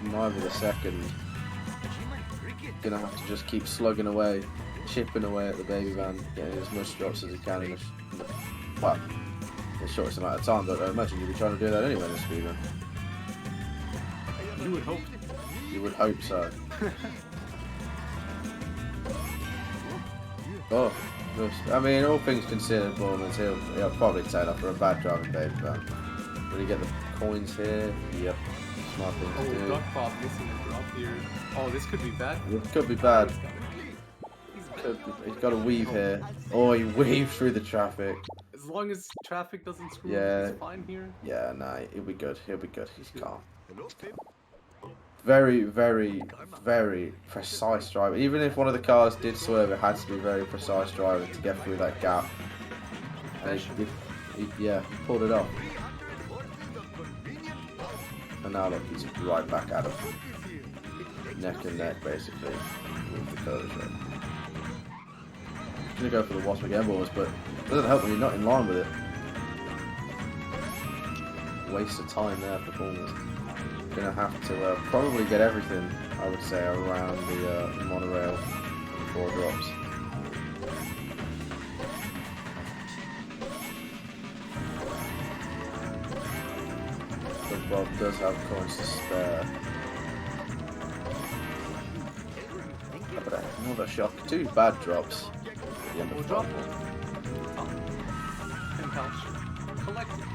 neither the second. Gonna have to just keep slugging away, chipping away at the baby van, getting as much drops as he can in the shortest amount of time, but I imagine you'd be trying to do that anyway in the speedrun. You would hope. You would hope so. Oh, I mean, all things considered, Bulmer's he'll probably take that for a bad driving baby van. Will he get the coins here? Yep. Smart thing Oh, to do. ducbob missing a drop here. Oh, this could be bad. It could be bad. He's got to weave here. Oh, he weaved through the traffic. As long as traffic doesn't screw Yeah. up, he's fine here. Yeah, nah, he'll be good. He'll be good. He's calm. Very, very, very precise driving. Even if one of the cars did swerve, it had to be very precise driving to get through that gap. And he pulled it off. And now look, he's right back at him. Neck and neck, basically, with the curve straight. Gonna go for the wasp again, boys, but it doesn't help when you're not in line with it. Waste of time there for Bulmers. Gonna have to probably get everything, I would say, around the monorail before drops. But Bob does have coins to spare. But another shock. 2 bad drops. The end We'll of drop the one. Pin pouch. Collected.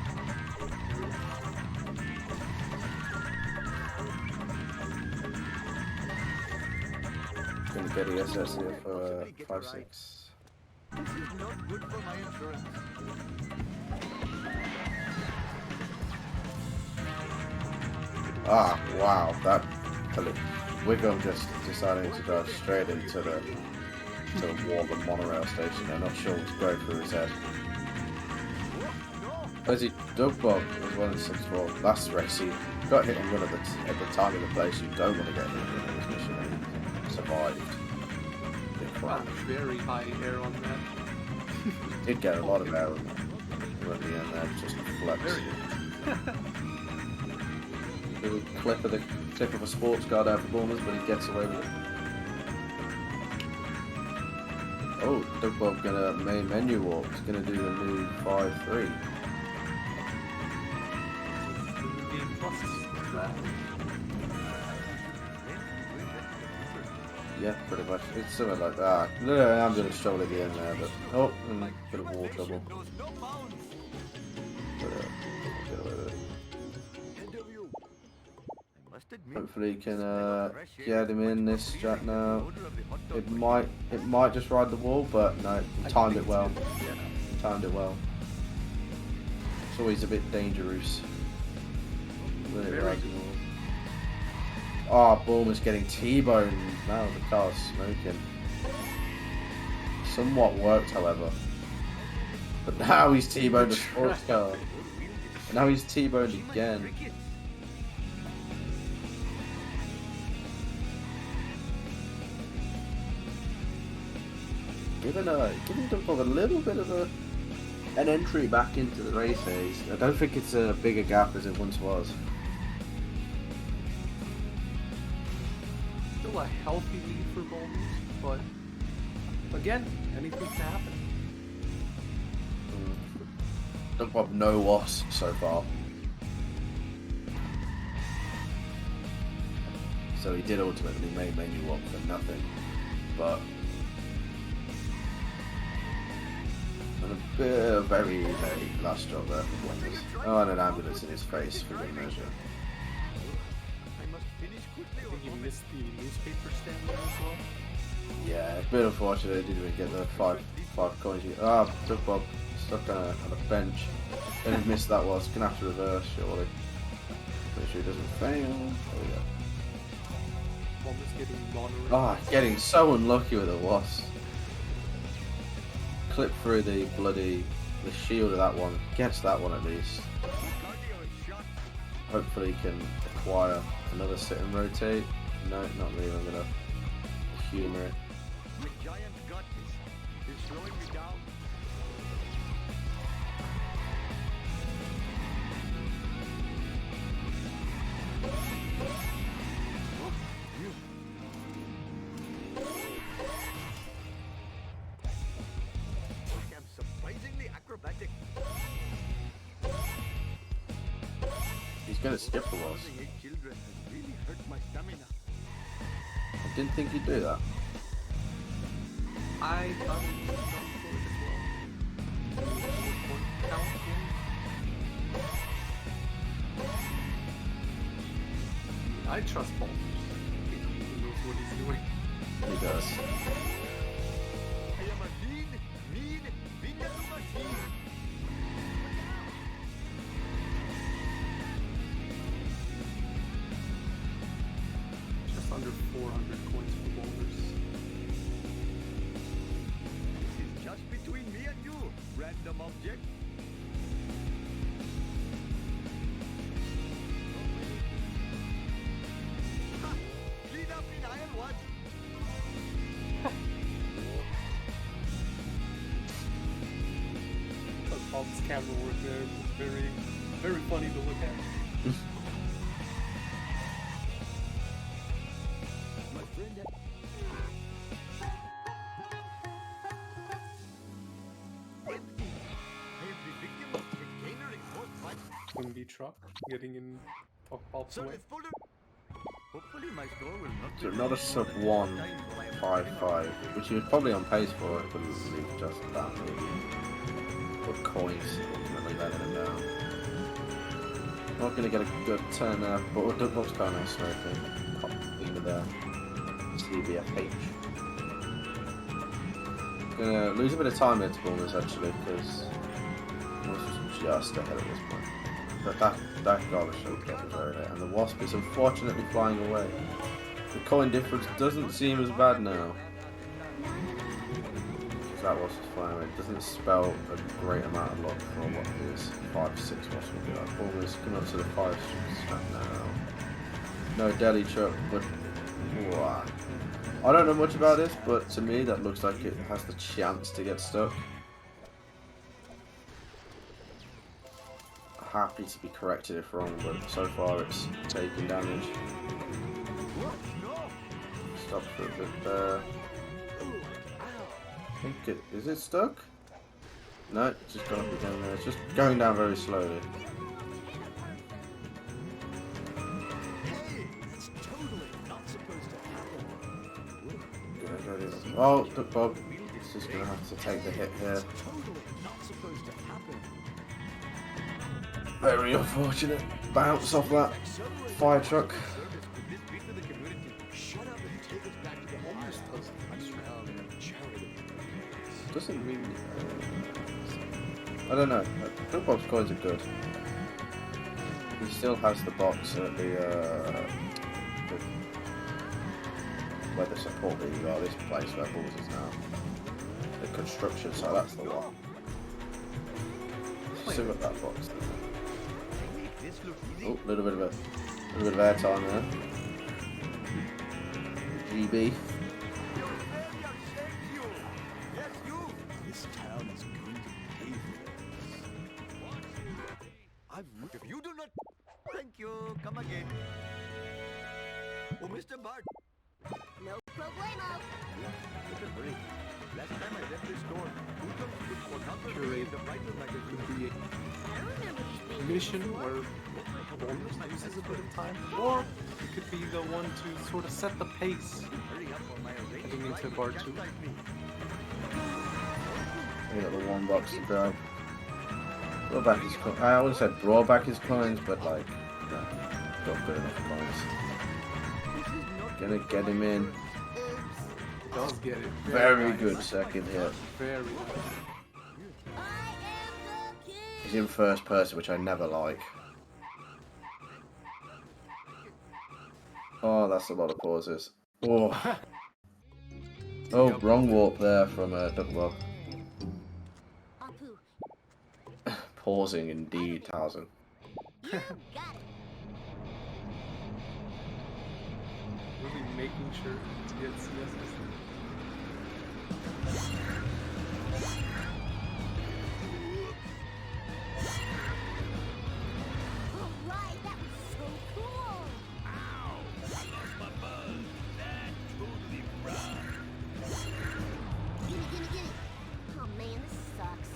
Gonna get ESS here for 5-6. This is not good for my insurance. Ah, wow, that Wiggum just deciding to drive straight into the wall of the monorail station. They're not sure what's going through his head. Where's he? Ducbob was 164. That's racy. Got hit and run at the time of the place you don't want to get hit and run in this mission, and he survived. Big Wow, crap. very high air on that. Did get a lot of air on at the end there, just flex. Very good. Little clip of a sports car down for Bulmers, but he gets away with it. Oh, Ducbob gonna main menu walk. He's gonna do the new 5-3. Game plus that. Yeah, pretty much. It's something like that. No, I'm gonna struggle at the end there, but oh, bit of wall trouble. But, get away with it. Hopefully he can get him in this strat now. It might just ride the wall, but no, he timed it well. Yeah, timed it well. It's always a bit dangerous. When it rides the wall. Oh, Bulmer's getting T-boned. Now the car's smoking. Somewhat worked, however. But now he's T-boned a sports car. And now he's T-boned again. Giving Ducbob a little bit of an entry back into the races. I don't think it's a bigger gap as it once was. Still a healthy lead for Bulmers, but again, anything can happen. Ducbob no loss so far. So he did ultimately make menu up for nothing. But and a bit of very last job there for Bulmers. Oh, and an ambulance in his face for good measure. I must finish quickly I think you missed the newspaper stand there as well. Yeah, a bit unfortunate they didn't even get the five coins. Ducbob stuck on a bench. Then he missed that one. It's gonna have to reverse surely. Make sure he doesn't fail. Oh yeah. Bulmers getting monitored. Ah, getting so unlucky with a loss. Clip through the shield of that one. Gets that one at least. Hopefully he can acquire another sit and rotate. No, not really. I'm gonna humour it. The giant got this. It's slowing me down. I am surprisingly acrobatic. He's gonna skip the loss. Causing 8 children has really hurt my stamina. I didn't think he'd do that. I thought he was going for it as well. Point count in. I trust Bulmers. I think he knows what he's doing. He does. I am a mean vindaloo machine. Just under 400 coins for Bulmers. This is just between me and you, random object. Ha! Clean up in aisle 1. Bob's camera work there was very funny to look at. My friend. Empty. I am the victim of chicanery more fun. Twin B truck getting in Bob's So way. it's full of. Hopefully my score will not So be not a sub 155, which he was probably on pace for. I believe just that maybe. But coins ultimately letting him down. Not gonna get a good turn there, but Ducbob's kind of smoking. Pop either there. CBFH. Gonna lose a bit of time here to Bulmers actually, because Wolf's just ahead at this point. But that garbage shot is very late, and the Wasp is unfortunately flying away. The coin difference doesn't seem as bad now. Because that Wasp is flying away. It doesn't spell a great amount of luck for what his 5-6 Wasp will be like. Bulmers coming up to the 5 strap now. No deli truck, but wow. I don't know much about this, but to me that looks like it has the chance to get stuck. Happy to be corrected if wrong, but so far it's taking damage. Stop for a bit there. I think is it stuck? No, it's just gone up again there. It's just going down very slowly. Oh, Ducbob. It's just gonna have to take the hit here. Very unfortunate bounce off that fire truck. Doesn't really. I don't know. Ducbob's coins are good. He still has the box at where the support really are. This place where Bulls is now. The construction, so that's the one. still got that box. This looks easy. Oh, a little bit of airtime there. GB. Yes, you. This town is going to pay for this. If you do not, thank you. Come again. Oh, Mr. Bart. No problemo. Mr. Hurry. Last time I left this store, who took for number Curate the Bible magazine? Could be I don't remember these being mission before. where Bulmers uses a bit of time, or it could be the one to sort of set the pace Hurry up or my arranged heading into bride bar will 2. chastise me. We got the one box to grab. Brought back his coins. I would have said brought back his coins, but like, no, got good enough coins. Gonna get him in. Does get it. Very nice. good second hit. Very good. I am the king. He's in first person, which I never like. Oh, that's a lot of pauses. Oh, oh, wrong warp there from ducbob. Apu, Pausing indeed, Tarzan. you got it. Really making sure to get CSS. All right, that was so cool. Gimme. Oh man, this sucks.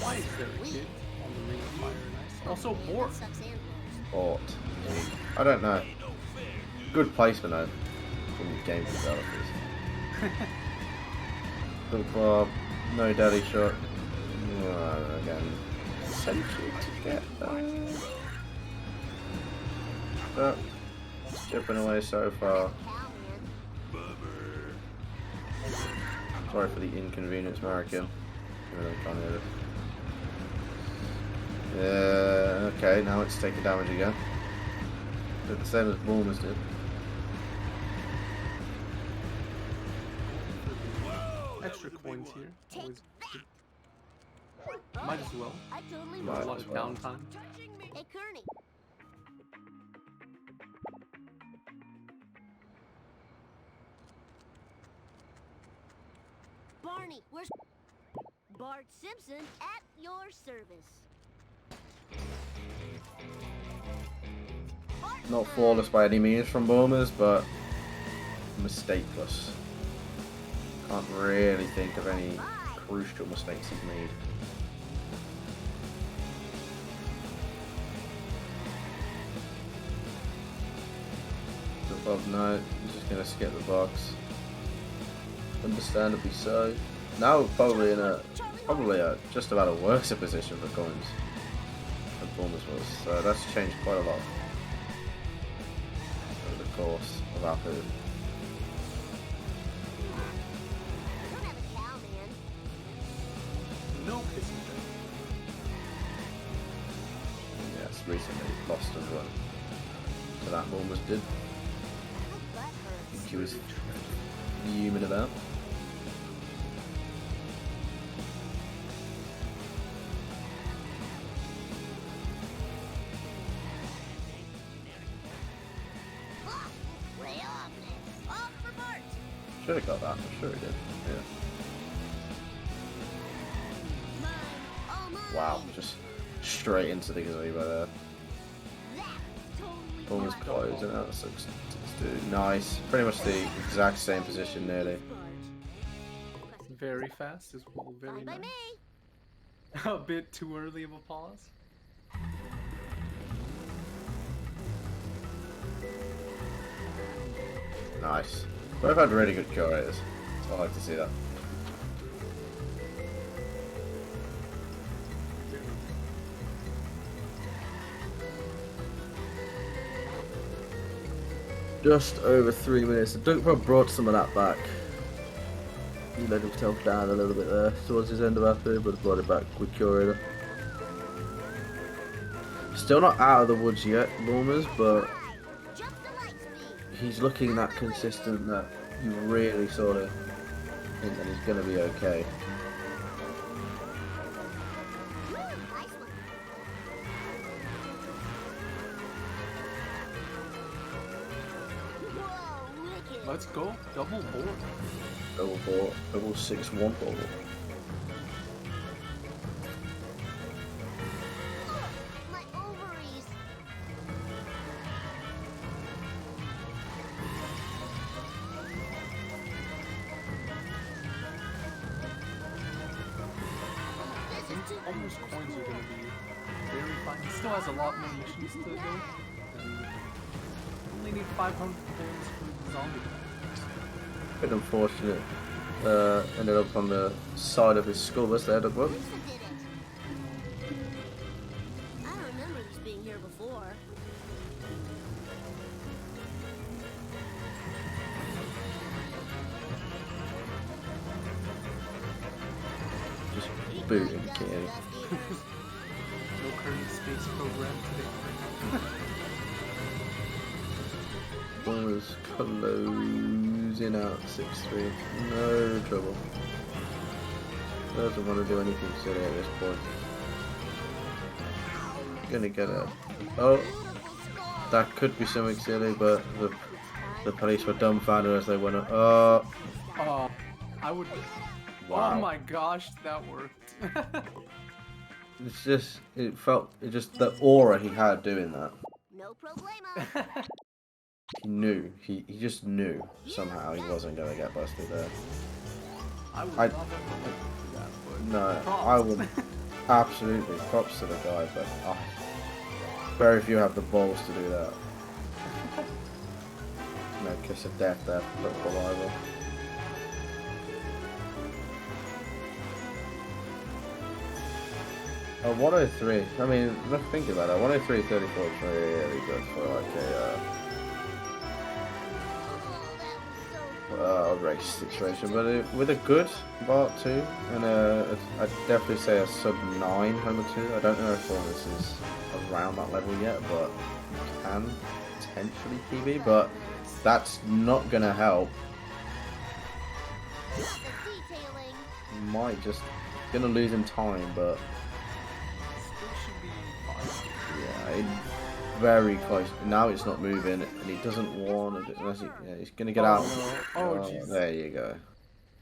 Why is there a kid on the Ring of Fire and Ice? Also, Man, Bort. that sucks and blows. Port. I don't know. Good placement though from the game developers. Ducbob, no daddy shot. Again, essential to get that. But chipping away so far. Cow, man. Sorry for the inconvenience, Marika. Okay, now it's taking damage again. Did the same as Bulmers did. Extra coins here. Take Always that. good. Might as well. I totally There's Might a lot as of well. downtime. Hey, Kearney. Barney, where's Bart Simpson at your service? Bart Not time. flawless by any means from Bulmers, but mistakeless. Can't really think of any crucial mistakes he's made. Above no, he's just gonna skip the box. Understandably so. Now probably in a just about a worse position for coins than Bulmers was. So that's changed quite a lot over the course of Apu. Don't have a cow, man. No kissing. Yes, recently lost a run. So that Bulmers did. My butt hurts. He was fuming about. Ah, lay off. Off for Bart. Should have got that, I'm sure he did. Yeah. Mine. All mine. Wow, just straight into the gazebo there. That totally Bulmers Bart. closing out 6-2. Nice. Pretty much the exact same position nearly. Very fast as well. Very Fine by nice. me. A bit too early of a pause. Nice. Both had really good curators. So I like to see that. Just over 3 minutes. The ducbob brought some of that back. He let himself down a little bit there towards his end of Apu, but brought it back with curator. Still not out of the woods yet, Bulmers, but Just the light speed. he's looking that consistent that you really sort of think that he's gonna be okay. Nice one. Whoa, wicked. Let's go. Double board. Double 4, double 6, 1 ball. My ovaries. I think almost coins are gonna be very fine. He still has a lot more missions to go. And only need 500 coins for the zombie. Bit unfortunate. Ended up on the side of his skull. Was there, ducbob? Lisa did it. I don't remember this being here before. Just booting Kitty. No current space program today. Was closing out 6-3. No trouble. Doesn't want to do anything silly at this point. Gonna get a. Oh, that could be something silly, but the police were dumbfounded as they went up. Oh, I would. wow. Oh my gosh, that worked. It's just, it just the aura he had doing that. No problemo. He knew, he just knew somehow he wasn't gonna get busted there. I would I- not have looked that, but No, props. I would absolutely props to the guy, but very few have the balls to do that. No kiss of death there, but reliable. Oh, 103. I mean, let's think about it. 103, 34 is really good for like a race situation, but with a good Bart 2 and I'd definitely say a sub 9 Homer 2. I don't know if all this is around that level yet, but can potentially PB, but that's not gonna help. The detailing. Might just gonna lose him time, but Still should be fine. yeah, very close. Now it's not moving, and he doesn't want to. Unless he's gonna get out. No. Oh jeez. There you go.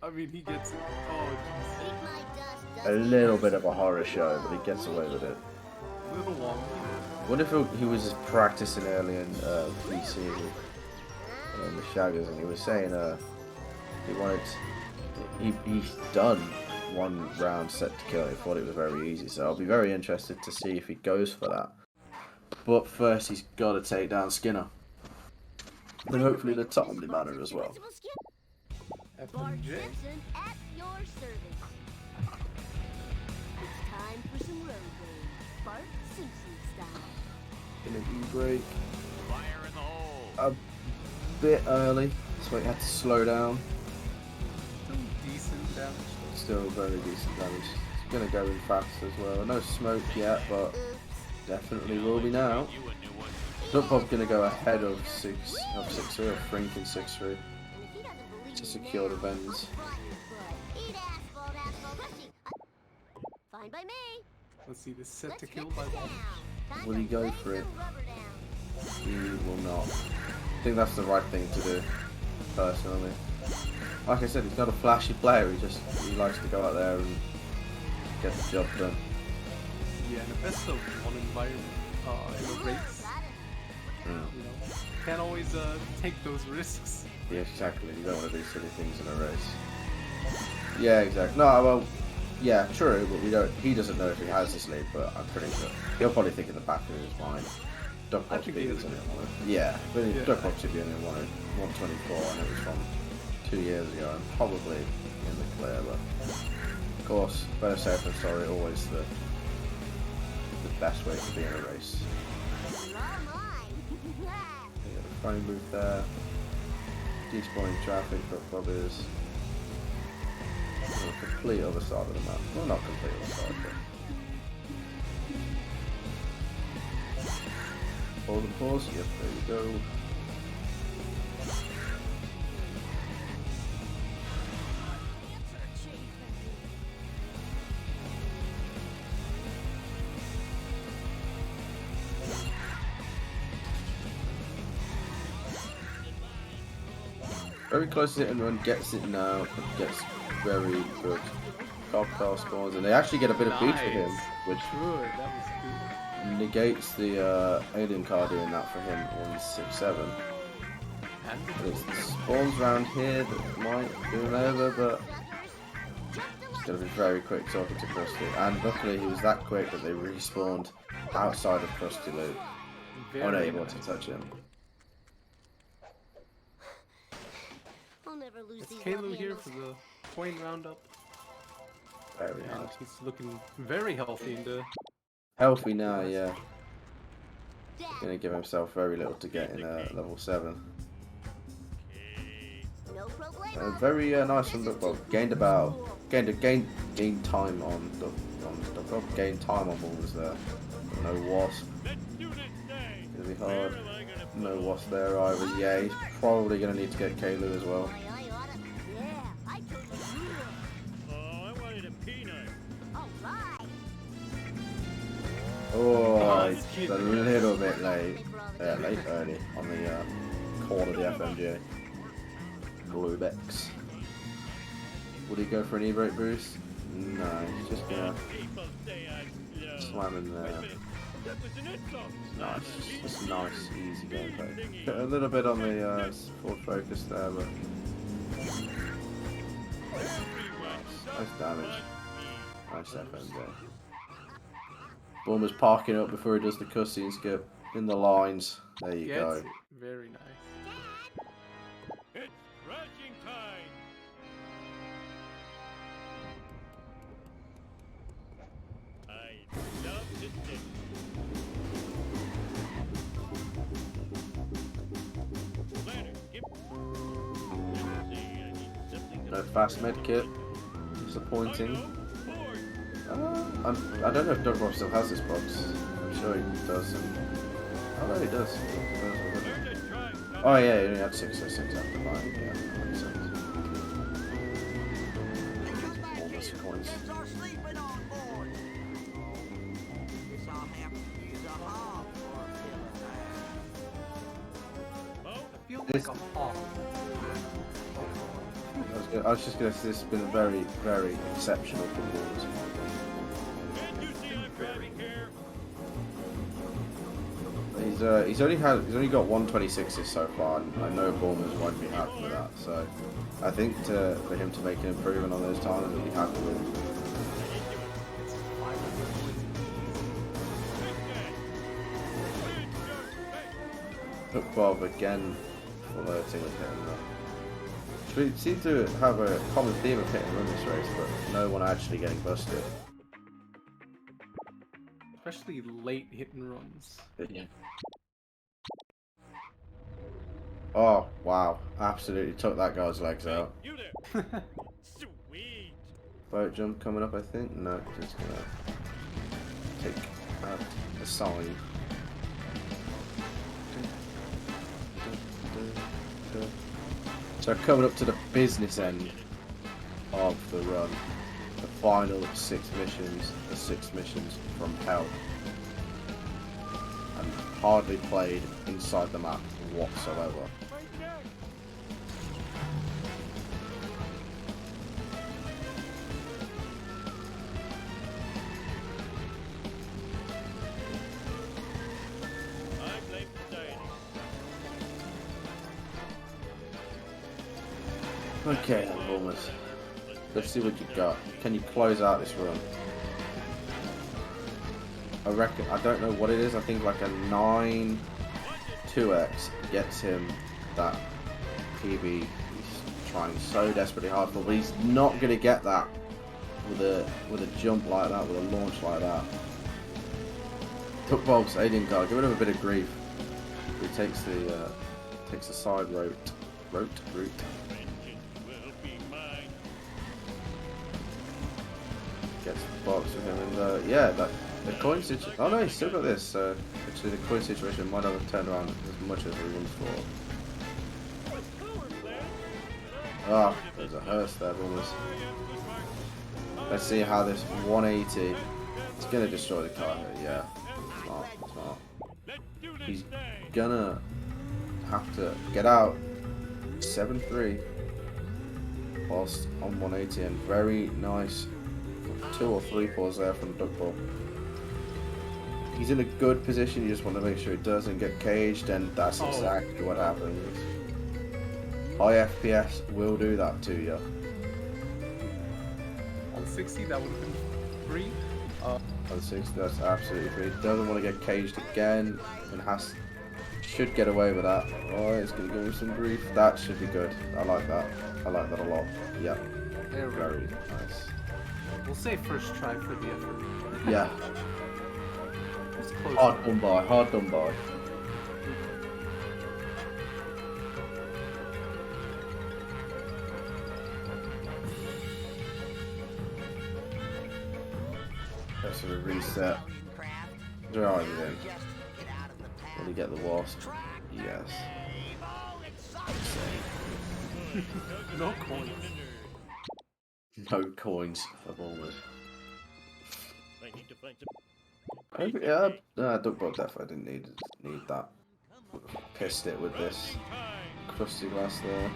I mean, he gets. Oh jeez. Eat my dust, A Dusty. little bit of a horror show, but he gets away with it. Little long. What if he was just practicing early in PC with the Shaggers, and he was saying he wanted he's done one round set to kill. He thought it was very easy, so I'll be very interested to see if he goes for that. But first, he's got to take down Skinner, and hopefully the timely manner as well. Principal Skip, F Bart and J. Simpson at your service. It's time for some road rage. Bart Simpson style. Gonna be break Fire in the hole. a bit early, so he had to slow down. Still decent damage. Still very decent damage. He's gonna go in fast as well. No smoke yet, but definitely will be now. Duckbob's gonna go ahead of 6-3, or Franken 6-3 And if he doesn't believe to me secure the now, bends. I'll fry your butt. Eat asphalt, asphalt. Crunchy. Fine by me. Let's see this set Let's to kill rip by this one. down. Time Will to he go lay for it? some rubber down. He will not. I think that's the right thing to do, personally. Like I said, he's not a flashy player. He likes to go out there and get the job done. Yeah, in a best of one environment, in a race, Mm. you know, can't always take those risks. Yeah, exactly. You don't want to do silly things in a race. Yeah, exactly. No, well, yeah, true, but we don't. He doesn't know if he has this lead, but I'm pretty sure he'll probably think in the back of his mind. Duckbob think should be he in is. Yeah, but Yeah. Duckbob should be in 124, and it was from 2 years ago, and probably in the clear. But of course, better safe than sorry. Always the best way to be in a race. You're all mine. You got a phone booth there. Despawning traffic, Duckbob is on the complete other side of the map. Well, not complete other side, but. Hold and pause. Yep, there you go. very close to hit and run, gets it now, gets very good cop car spawns, and they actually get a bit of beat for him, which Good, that was good. negates the alien car doing that for him on 6-7. And There's the spawns around here that might do him over, but he's going to be very quick talking to Krusty. And luckily he was that quick that they respawned outside of Krusty Loop. Oh no, you want to touch him. I'll never lose it's these Kalu love here handles. for the coin roundup. Very And nice. he's looking very healthy in the... Healthy now, yeah. Going to give himself very little to get in level 7. No problemo. Very nice from ducbob. Gained time on ducbob. Gained time on balls there. No wasp. Gonna be hard. No wasp there either. Yeah, he's probably gonna need to get Kalu as well. I oughta. Yeah, I told you. Oh, I wanted a peanut. All right. Oh, he's a little bit late. Yeah, late early on the call of the FMJ. Bluebex. Would he go for an E-brake boost? No, he's just gonna People say I'm slow. slam in there. That was an insult. Nice, just nice, easy gameplay. Got a little bit on the Ford Focus there, but nice damage. Nice FMJ. Bulmer's parking up before he does the cussing skip in the lines. There you Gets go. it. Very nice. It's crashing time. I love to sing. Planner, give. Let's see, I need something No fast med kit. Disappointing. I don't know if ducbob still has this box. I'm sure he does. Oh no, he does. Oh yeah, he only had 606 after buying. Yeah, that makes sense. Almost coins. Kids are sleeping on board. Guess I'll have to use a hog for a fill I feel This- like a hawk. I was just gonna say this has been a very, very exceptional performance. Can't you see I'm driving here? He's only got 126s so far, and I know Bournemouth won't be happy with that. So I think for him to make an improvement on those times, he'll be happy with it. It's 500 points. Hook Bob again flirting with hitting them. We seem to have a common theme of hit and run this race, but no one actually getting busted. Especially late hit and runs. Yeah. Oh wow! Absolutely took that guy's legs out. You there. Sweet. Boat jump coming up, I think. No, just gonna take a sign. So coming up to the business end of the run, the final 6 missions, the 6 missions from hell, and hardly played inside the map whatsoever. I blame society. Okay, then, Bournemouth. Let's see what you got. Can you close out this run? I reckon, I don't know what it is, I think like a 9 2x gets him that PB he's trying so desperately hard for, but he's not going to get that with a jump like that, with a launch like that. Duckbob's alien car, give him a bit of grief. He takes the side route. Vengeance will be mine. Gets the box with him, and yeah, the coin situation. Oh no, he's still got this. So actually, the coin situation might not have turned around as much as we once thought. Ah, there's a hearse there, almost. Let's see how this 180. It's gonna destroy the car. Yeah, smart. Let's do this He's thing. gonna have to get out 7-3. Whilst on 180, and very nice 2 or 3 pulls there from ducbob. He's in a good position, you just want to make sure he doesn't get caged, and that's exactly what happens. High FPS will do that to you. 160, that would have been free. On 60, that's absolutely free. Doesn't want to get caged again, and should get away with that. Oh, it's going to give him some grief. That should be good. I like that. I like that a lot. Yeah. Very nice. We'll say first try for the effort. Yeah. It's close. Hard done by. Hard done by. That's a reset. Drive it in. Will he get the wasp? Yes. No coins. No coins for Bulmers. I need to find some. Yeah, ducbob definitely didn't need that. Pissed it with this crusty glass there.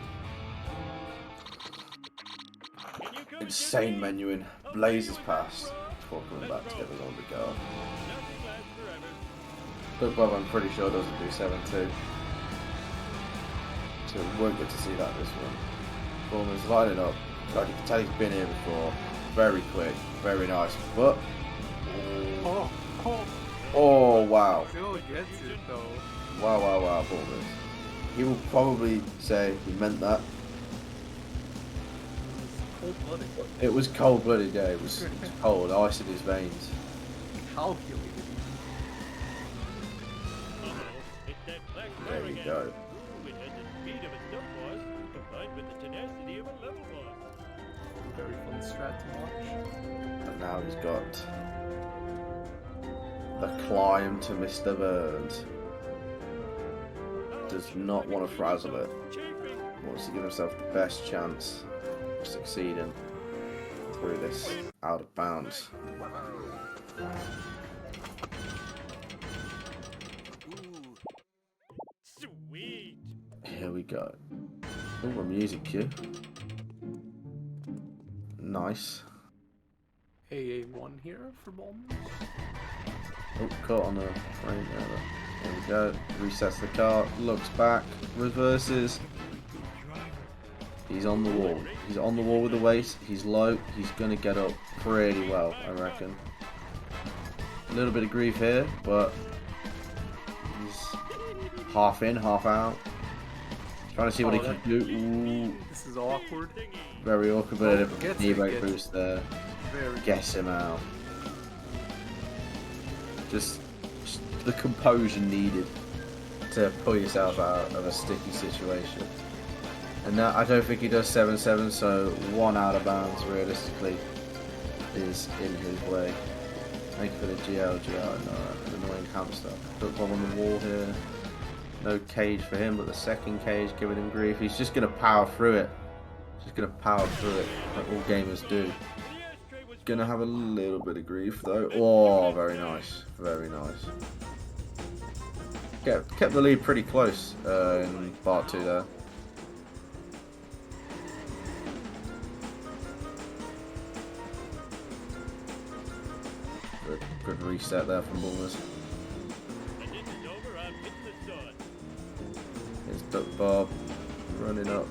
Insane menuing. Blazes past before coming back to get the zombie guard. Ducbob, I'm pretty sure doesn't do 7-2. So we won't get to see that this one. Bulmers lining up. Like you can tell he's been here before. Very quick, very nice. But oh wow. Still gets it though. Wow, Bulmers. He will probably say he meant that. Cold-blooded. It was cold-blooded, yeah. It was cold, ice in his veins. Calculated. There you go. It has the speed of a stuff boss combined with the tenacity of a level boss. Very fun strat to watch. And now he's got the climb to Mr. Burns. Does not want to frazzle it. Wants to give himself the best chance of succeeding through this out of bounds. Sweet. Here we go. Oh, a music cue. Nice. AA1 here for Bulmers. Oh, caught on the frame there. There we go. Resets the car, looks back, reverses. He's on the wall. He's on the wall with the waist. He's low. He's going to get up pretty well, I reckon. A little bit of grief here, but he's half in, half out. Trying to see what he can do. Ooh, This is awkward. very awkward, but a Gets knee it, break gets it. boost there. Very Guess him out. Just the composure needed to pull yourself out of a sticky situation. And now I don't think he does 7-7, so 1 out of bounds realistically is in his way. Thank you for the GLG, no, annoying hamster. Ducbob on the wall here. No cage for him, but the second cage giving him grief. He's just going to power through it. Just going to power through it, like all gamers do. Gonna have a little bit of grief though. Oh, very nice, very nice. Kept the lead pretty close in part 2 there. Good reset there from Bulmers. Here's ducbob running up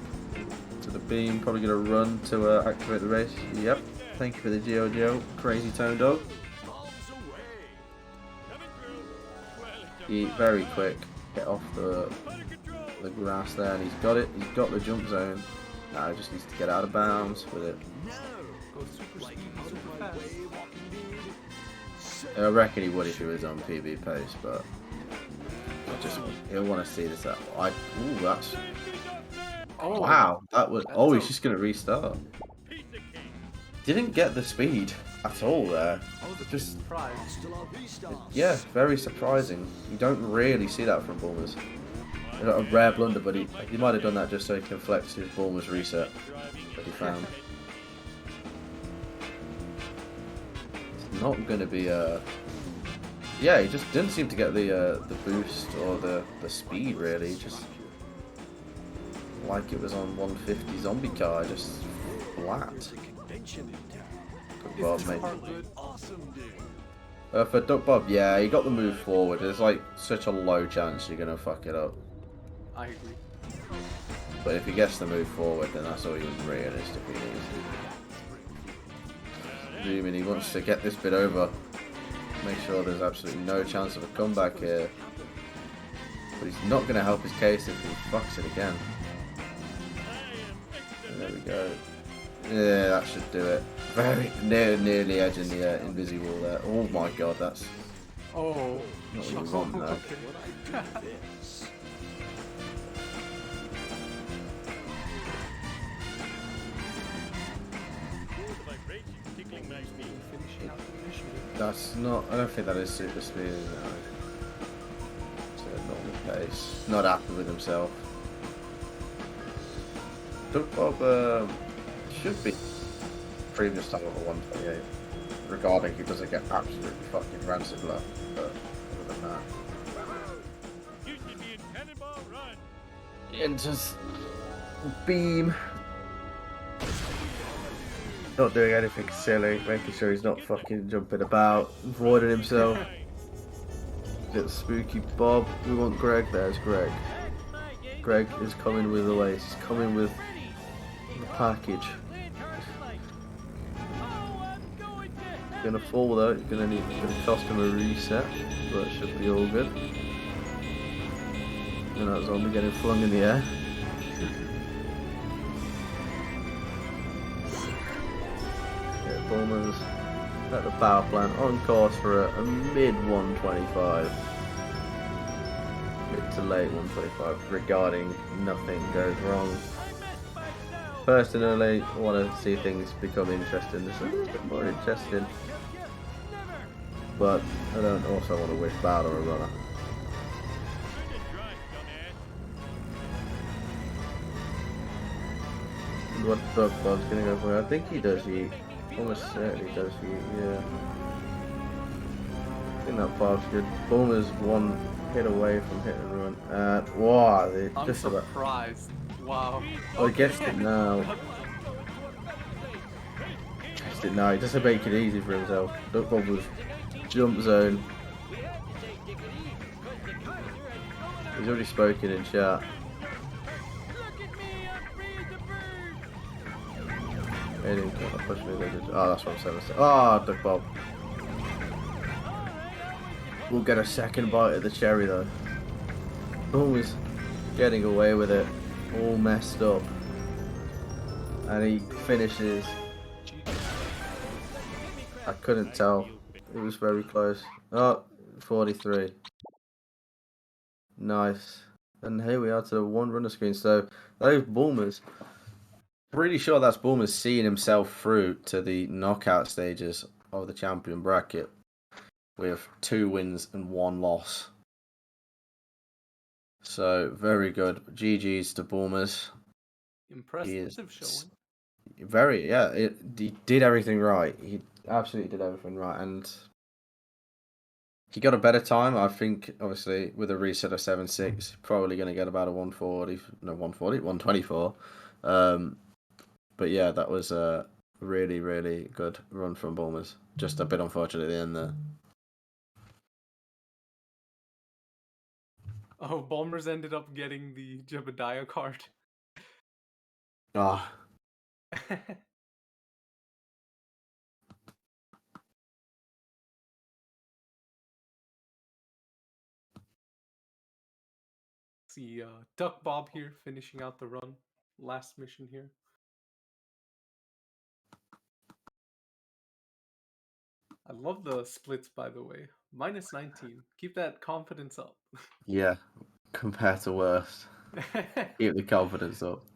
to the beam. Probably gonna run to activate the race. Yep. Thank you for the GLGO, Crazy Tone Dog. He very quick, get off the grass there, and he's got it. He's got the jump zone. Now he just needs to get out of bounds with it. Go super speed, super fast. I reckon he would if he was on PB pace, but he'll want to see this out. Ooh, that's wow. That was. Oh, he's just gonna restart. Didn't get the speed at all there. I was Just surprised. yeah, very surprising. You don't really see that from Bulmers. A rare blunder, but he might have done that just so he can flex his Bulmers reset that he found. It's not going to be yeah, he just didn't seem to get the boost or the speed really. Just like it was on 150 zombie car, just flat. Is Duckbob this made part good? for Duckbob, yeah, he got the move forward. There's like such a low chance you're gonna fuck it up. I agree. But if he gets the move forward, then that's all he realistically needs. Assuming he wants to get this bit over, make sure there's absolutely no chance of a comeback here. But he's not going to help his case if he fucks it again. And there we go. Yeah, that should do it. Very nearly edging the invisible there. Oh my god, that's Oh. not what you want though. Okay. Finishing out the mission. That's not. I don't think that is super speed. No. It's a normal pace. Not happy with himself. Duckbob should be previous time of a 128. Regarding he doesn't get absolutely fucking rancid left. But other than that. Enters beam. Not doing anything silly, making sure he's not fucking jumping about, avoiding himself. Get spooky Bob. We want Greg. There's Greg. Greg is coming with the lace. He's coming with the package. Gonna fall though. It's gonna cost him a reset, but it should be all good. And that zombie getting flung in the air. Greenbulmers at the power plant on course for a mid 125. Mid to late 125 regarding nothing goes wrong. Personally, I want to see things become interesting. This is a little bit more interesting. But I don't also want to wish bad on a runner. What Duckbob's gonna go for? I think he does yeet. Almost certainly does yeet, yeah. I think that bob's good. Bulmer's one hit away from hit and run. Wow, I'm just about. surprised. Wow. Oh, he gets it now. Gets it now. He doesn't make it easy for himself. Duckbob was jump zone. He's already spoken in chat. He didn't push me. Oh, that's what I'm saying. Oh, Duckbob. We'll get a second bite of the cherry though. Always getting away with it. All messed up. And he finishes. I couldn't tell. It was very close. Oh, 43. Nice. And here we are to the one runner screen. So those Bulmers. Pretty sure that's Bulmers seeing himself through to the knockout stages of the champion bracket with 2 wins and 1 loss. So very good. GG's to Bulmers. Impressive showing. Very, yeah. He did everything right. He absolutely did everything right, and he got a better time. I think, obviously, with a reset of 7.6, probably going to get about a 124. But yeah, that was a really, really good run from Bulmers. Just a bit unfortunate at the end there. Oh, Bulmers ended up getting the Jebediah card. Ah. See, Duckbob here finishing out the run. Last mission here. I love the splits, by the way. Minus 19. Keep that confidence up. Yeah, compared to worst. Keep the confidence up.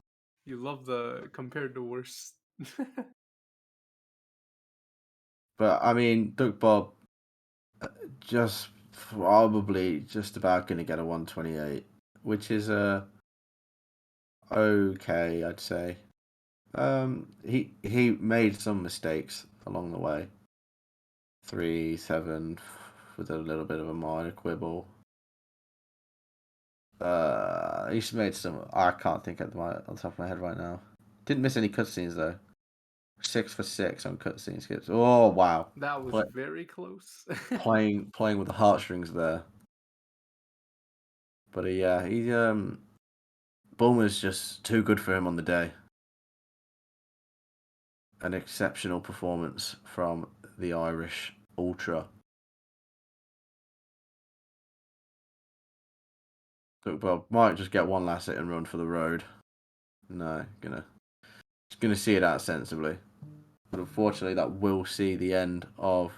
You love the compared to worst. But, I mean, Duckbob just probably just about going to get a 128, which is okay, I'd say. He made some mistakes along the way. 3-7 with a little bit of a minor quibble. He's made some. I can't think on the top of my head right now. Didn't miss any cutscenes though. 6 for 6 on cutscene skips. Oh wow, That was very close. playing with the heartstrings there. But he Bulmer's just too good for him on the day. An exceptional performance from the Irish Ultra. Duckbob might just get one last hit and run for the road. No, gonna see it out sensibly. But unfortunately, that will see the end of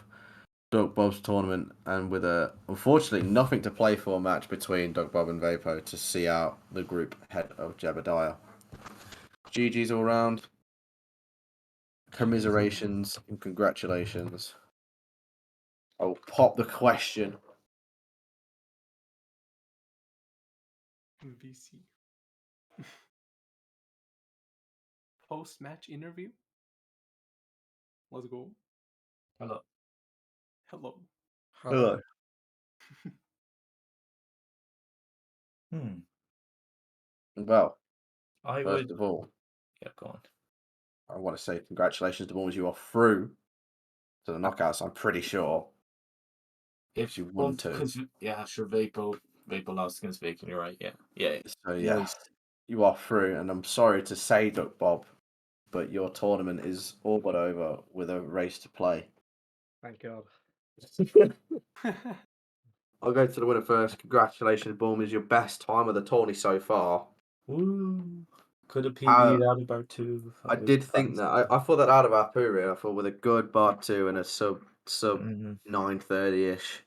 Duckbob's tournament, and with a unfortunately nothing to play for match between Duckbob and Vapo to see out the group head of Jebediah. GG's all round. Commiserations and congratulations. I'll pop the question. VC. Post-match interview. Let's go. Hello. Hello. Hello. Well, I first would. of all, Yeah, go on. I want to say congratulations to Bulmers. You are through to the knockouts, I'm pretty sure. If you won two. Because sure, Vapo lost against Bacon. You're right. Yeah. So yeah, you are through, and I'm sorry to say, Duckbob, but your tournament is all but over with a race to play. Thank God. I'll go to the winner first. Congratulations, Bulmers. Your best time of the tourney so far. Woo! Could have PB'd out of bar 2. I did think that. I thought that out of our period. I thought with a good bar 2 and a sub 930 ish,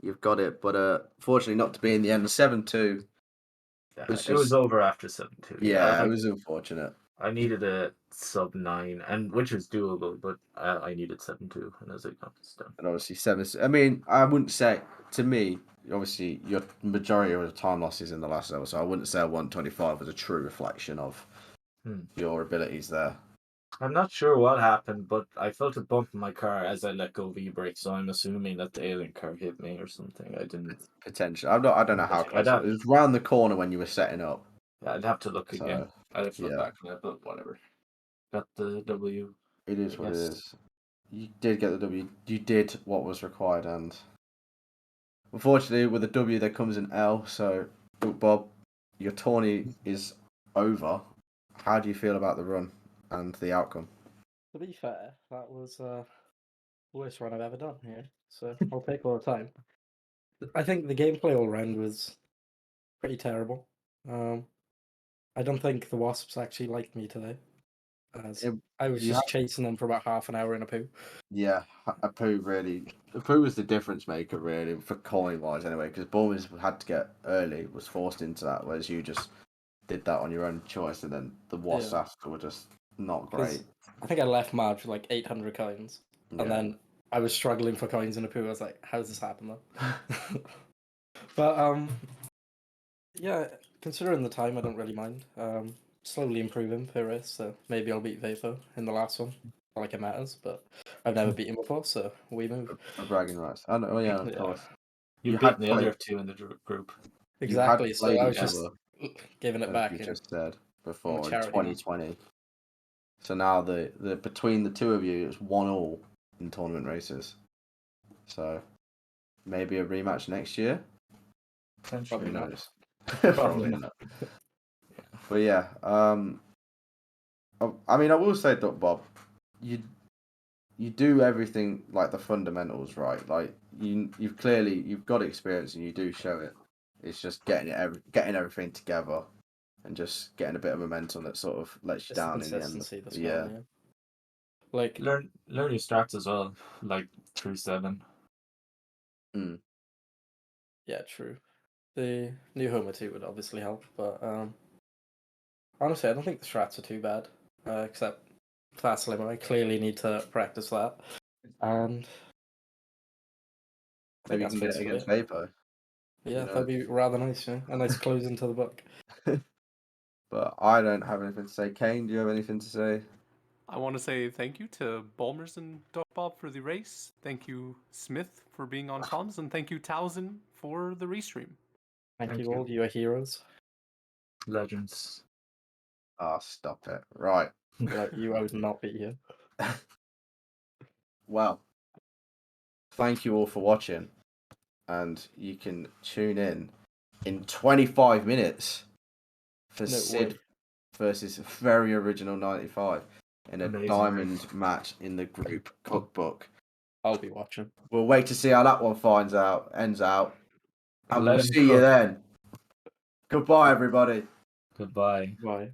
you've got it. But fortunately, not to be in the end. 7-2. It was over after 7-2. Yeah, it was unfortunate. I needed a sub 9, and which is doable, but I needed 7-2, and I was like, oh, it's done. And obviously 7. I mean, I wouldn't say to me. Obviously, your majority of the time losses in the last level, so I wouldn't say 125 was a true reflection of your abilities there. I'm not sure what happened, but I felt a bump in my car as I let go V-brake, so I'm assuming that the alien car hit me or something. I didn't. Potentially. I don't know how close it was. It was round the corner when you were setting up. Yeah, I'd have to look again. I'd have to look back on it, but whatever. Got the W. It is what it is. You did get the W. You did what was required, and unfortunately, with the W, there comes an L. So, Bob, your tourney is over. How do you feel about the run and the outcome? To be fair, that was the worst run I've ever done here, so I'll take all the time. I think the gameplay all round was pretty terrible. I don't think the Wasps actually liked me today, as I was just chasing them for about half an hour in a poo. Yeah, Apu was the difference maker, really, for coin-wise anyway, because Bournemouth had to get early, was forced into that, whereas you just did that on your own choice, and then the Wasps after were just not great. I think I left Marge with like 800 coins, and then I was struggling for coins in a poo. I was like, how's this happen though? But yeah, considering the time, I don't really mind. Slowly improving per race, so maybe I'll beat Vapo in the last one. Not like it matters, but I've never beaten before, so we move. For bragging rights. Oh, no, yeah, of course. You beat the other two in the group. Exactly, so I was just giving it back. You just said before in charity 2020. So now the between the two of you, it's 1-1 in tournament races. So maybe a rematch next year. Probably not. Probably not. But yeah, I mean, I will say, Duck Bob, you do everything like the fundamentals right. Like you've got experience and you do show it. It's just getting everything together and just getting a bit of momentum that sort of lets you down in the end. Yeah. Like learn your strats as well, like 3-7. Yeah, true. The new Homer 2 would obviously help, but honestly, I don't think the strats are too bad. Except Class Limit, I clearly need to practice that. And maybe you can get it against Vapo. Yeah, that'd be rather nice, yeah? A nice close into the book. But I don't have anything to say. Kane, do you have anything to say? I want to say thank you to Bulmers and ducbob for the race. Thank you, Smith, for being on comms, and thank you, Towson, for the restream. Thank Thank you you. all. You are heroes. Legends. Ah, stop it. Right. You would not be here. Well, thank you all for watching, and you can tune in 25 minutes for No Sid way. versus Very Original 95 in a Amazing. diamond match in the group cookbook. I'll be watching. We'll wait to see how that one ends out, and Let we'll him see you cook. then. Goodbye, everybody. Goodbye. Bye.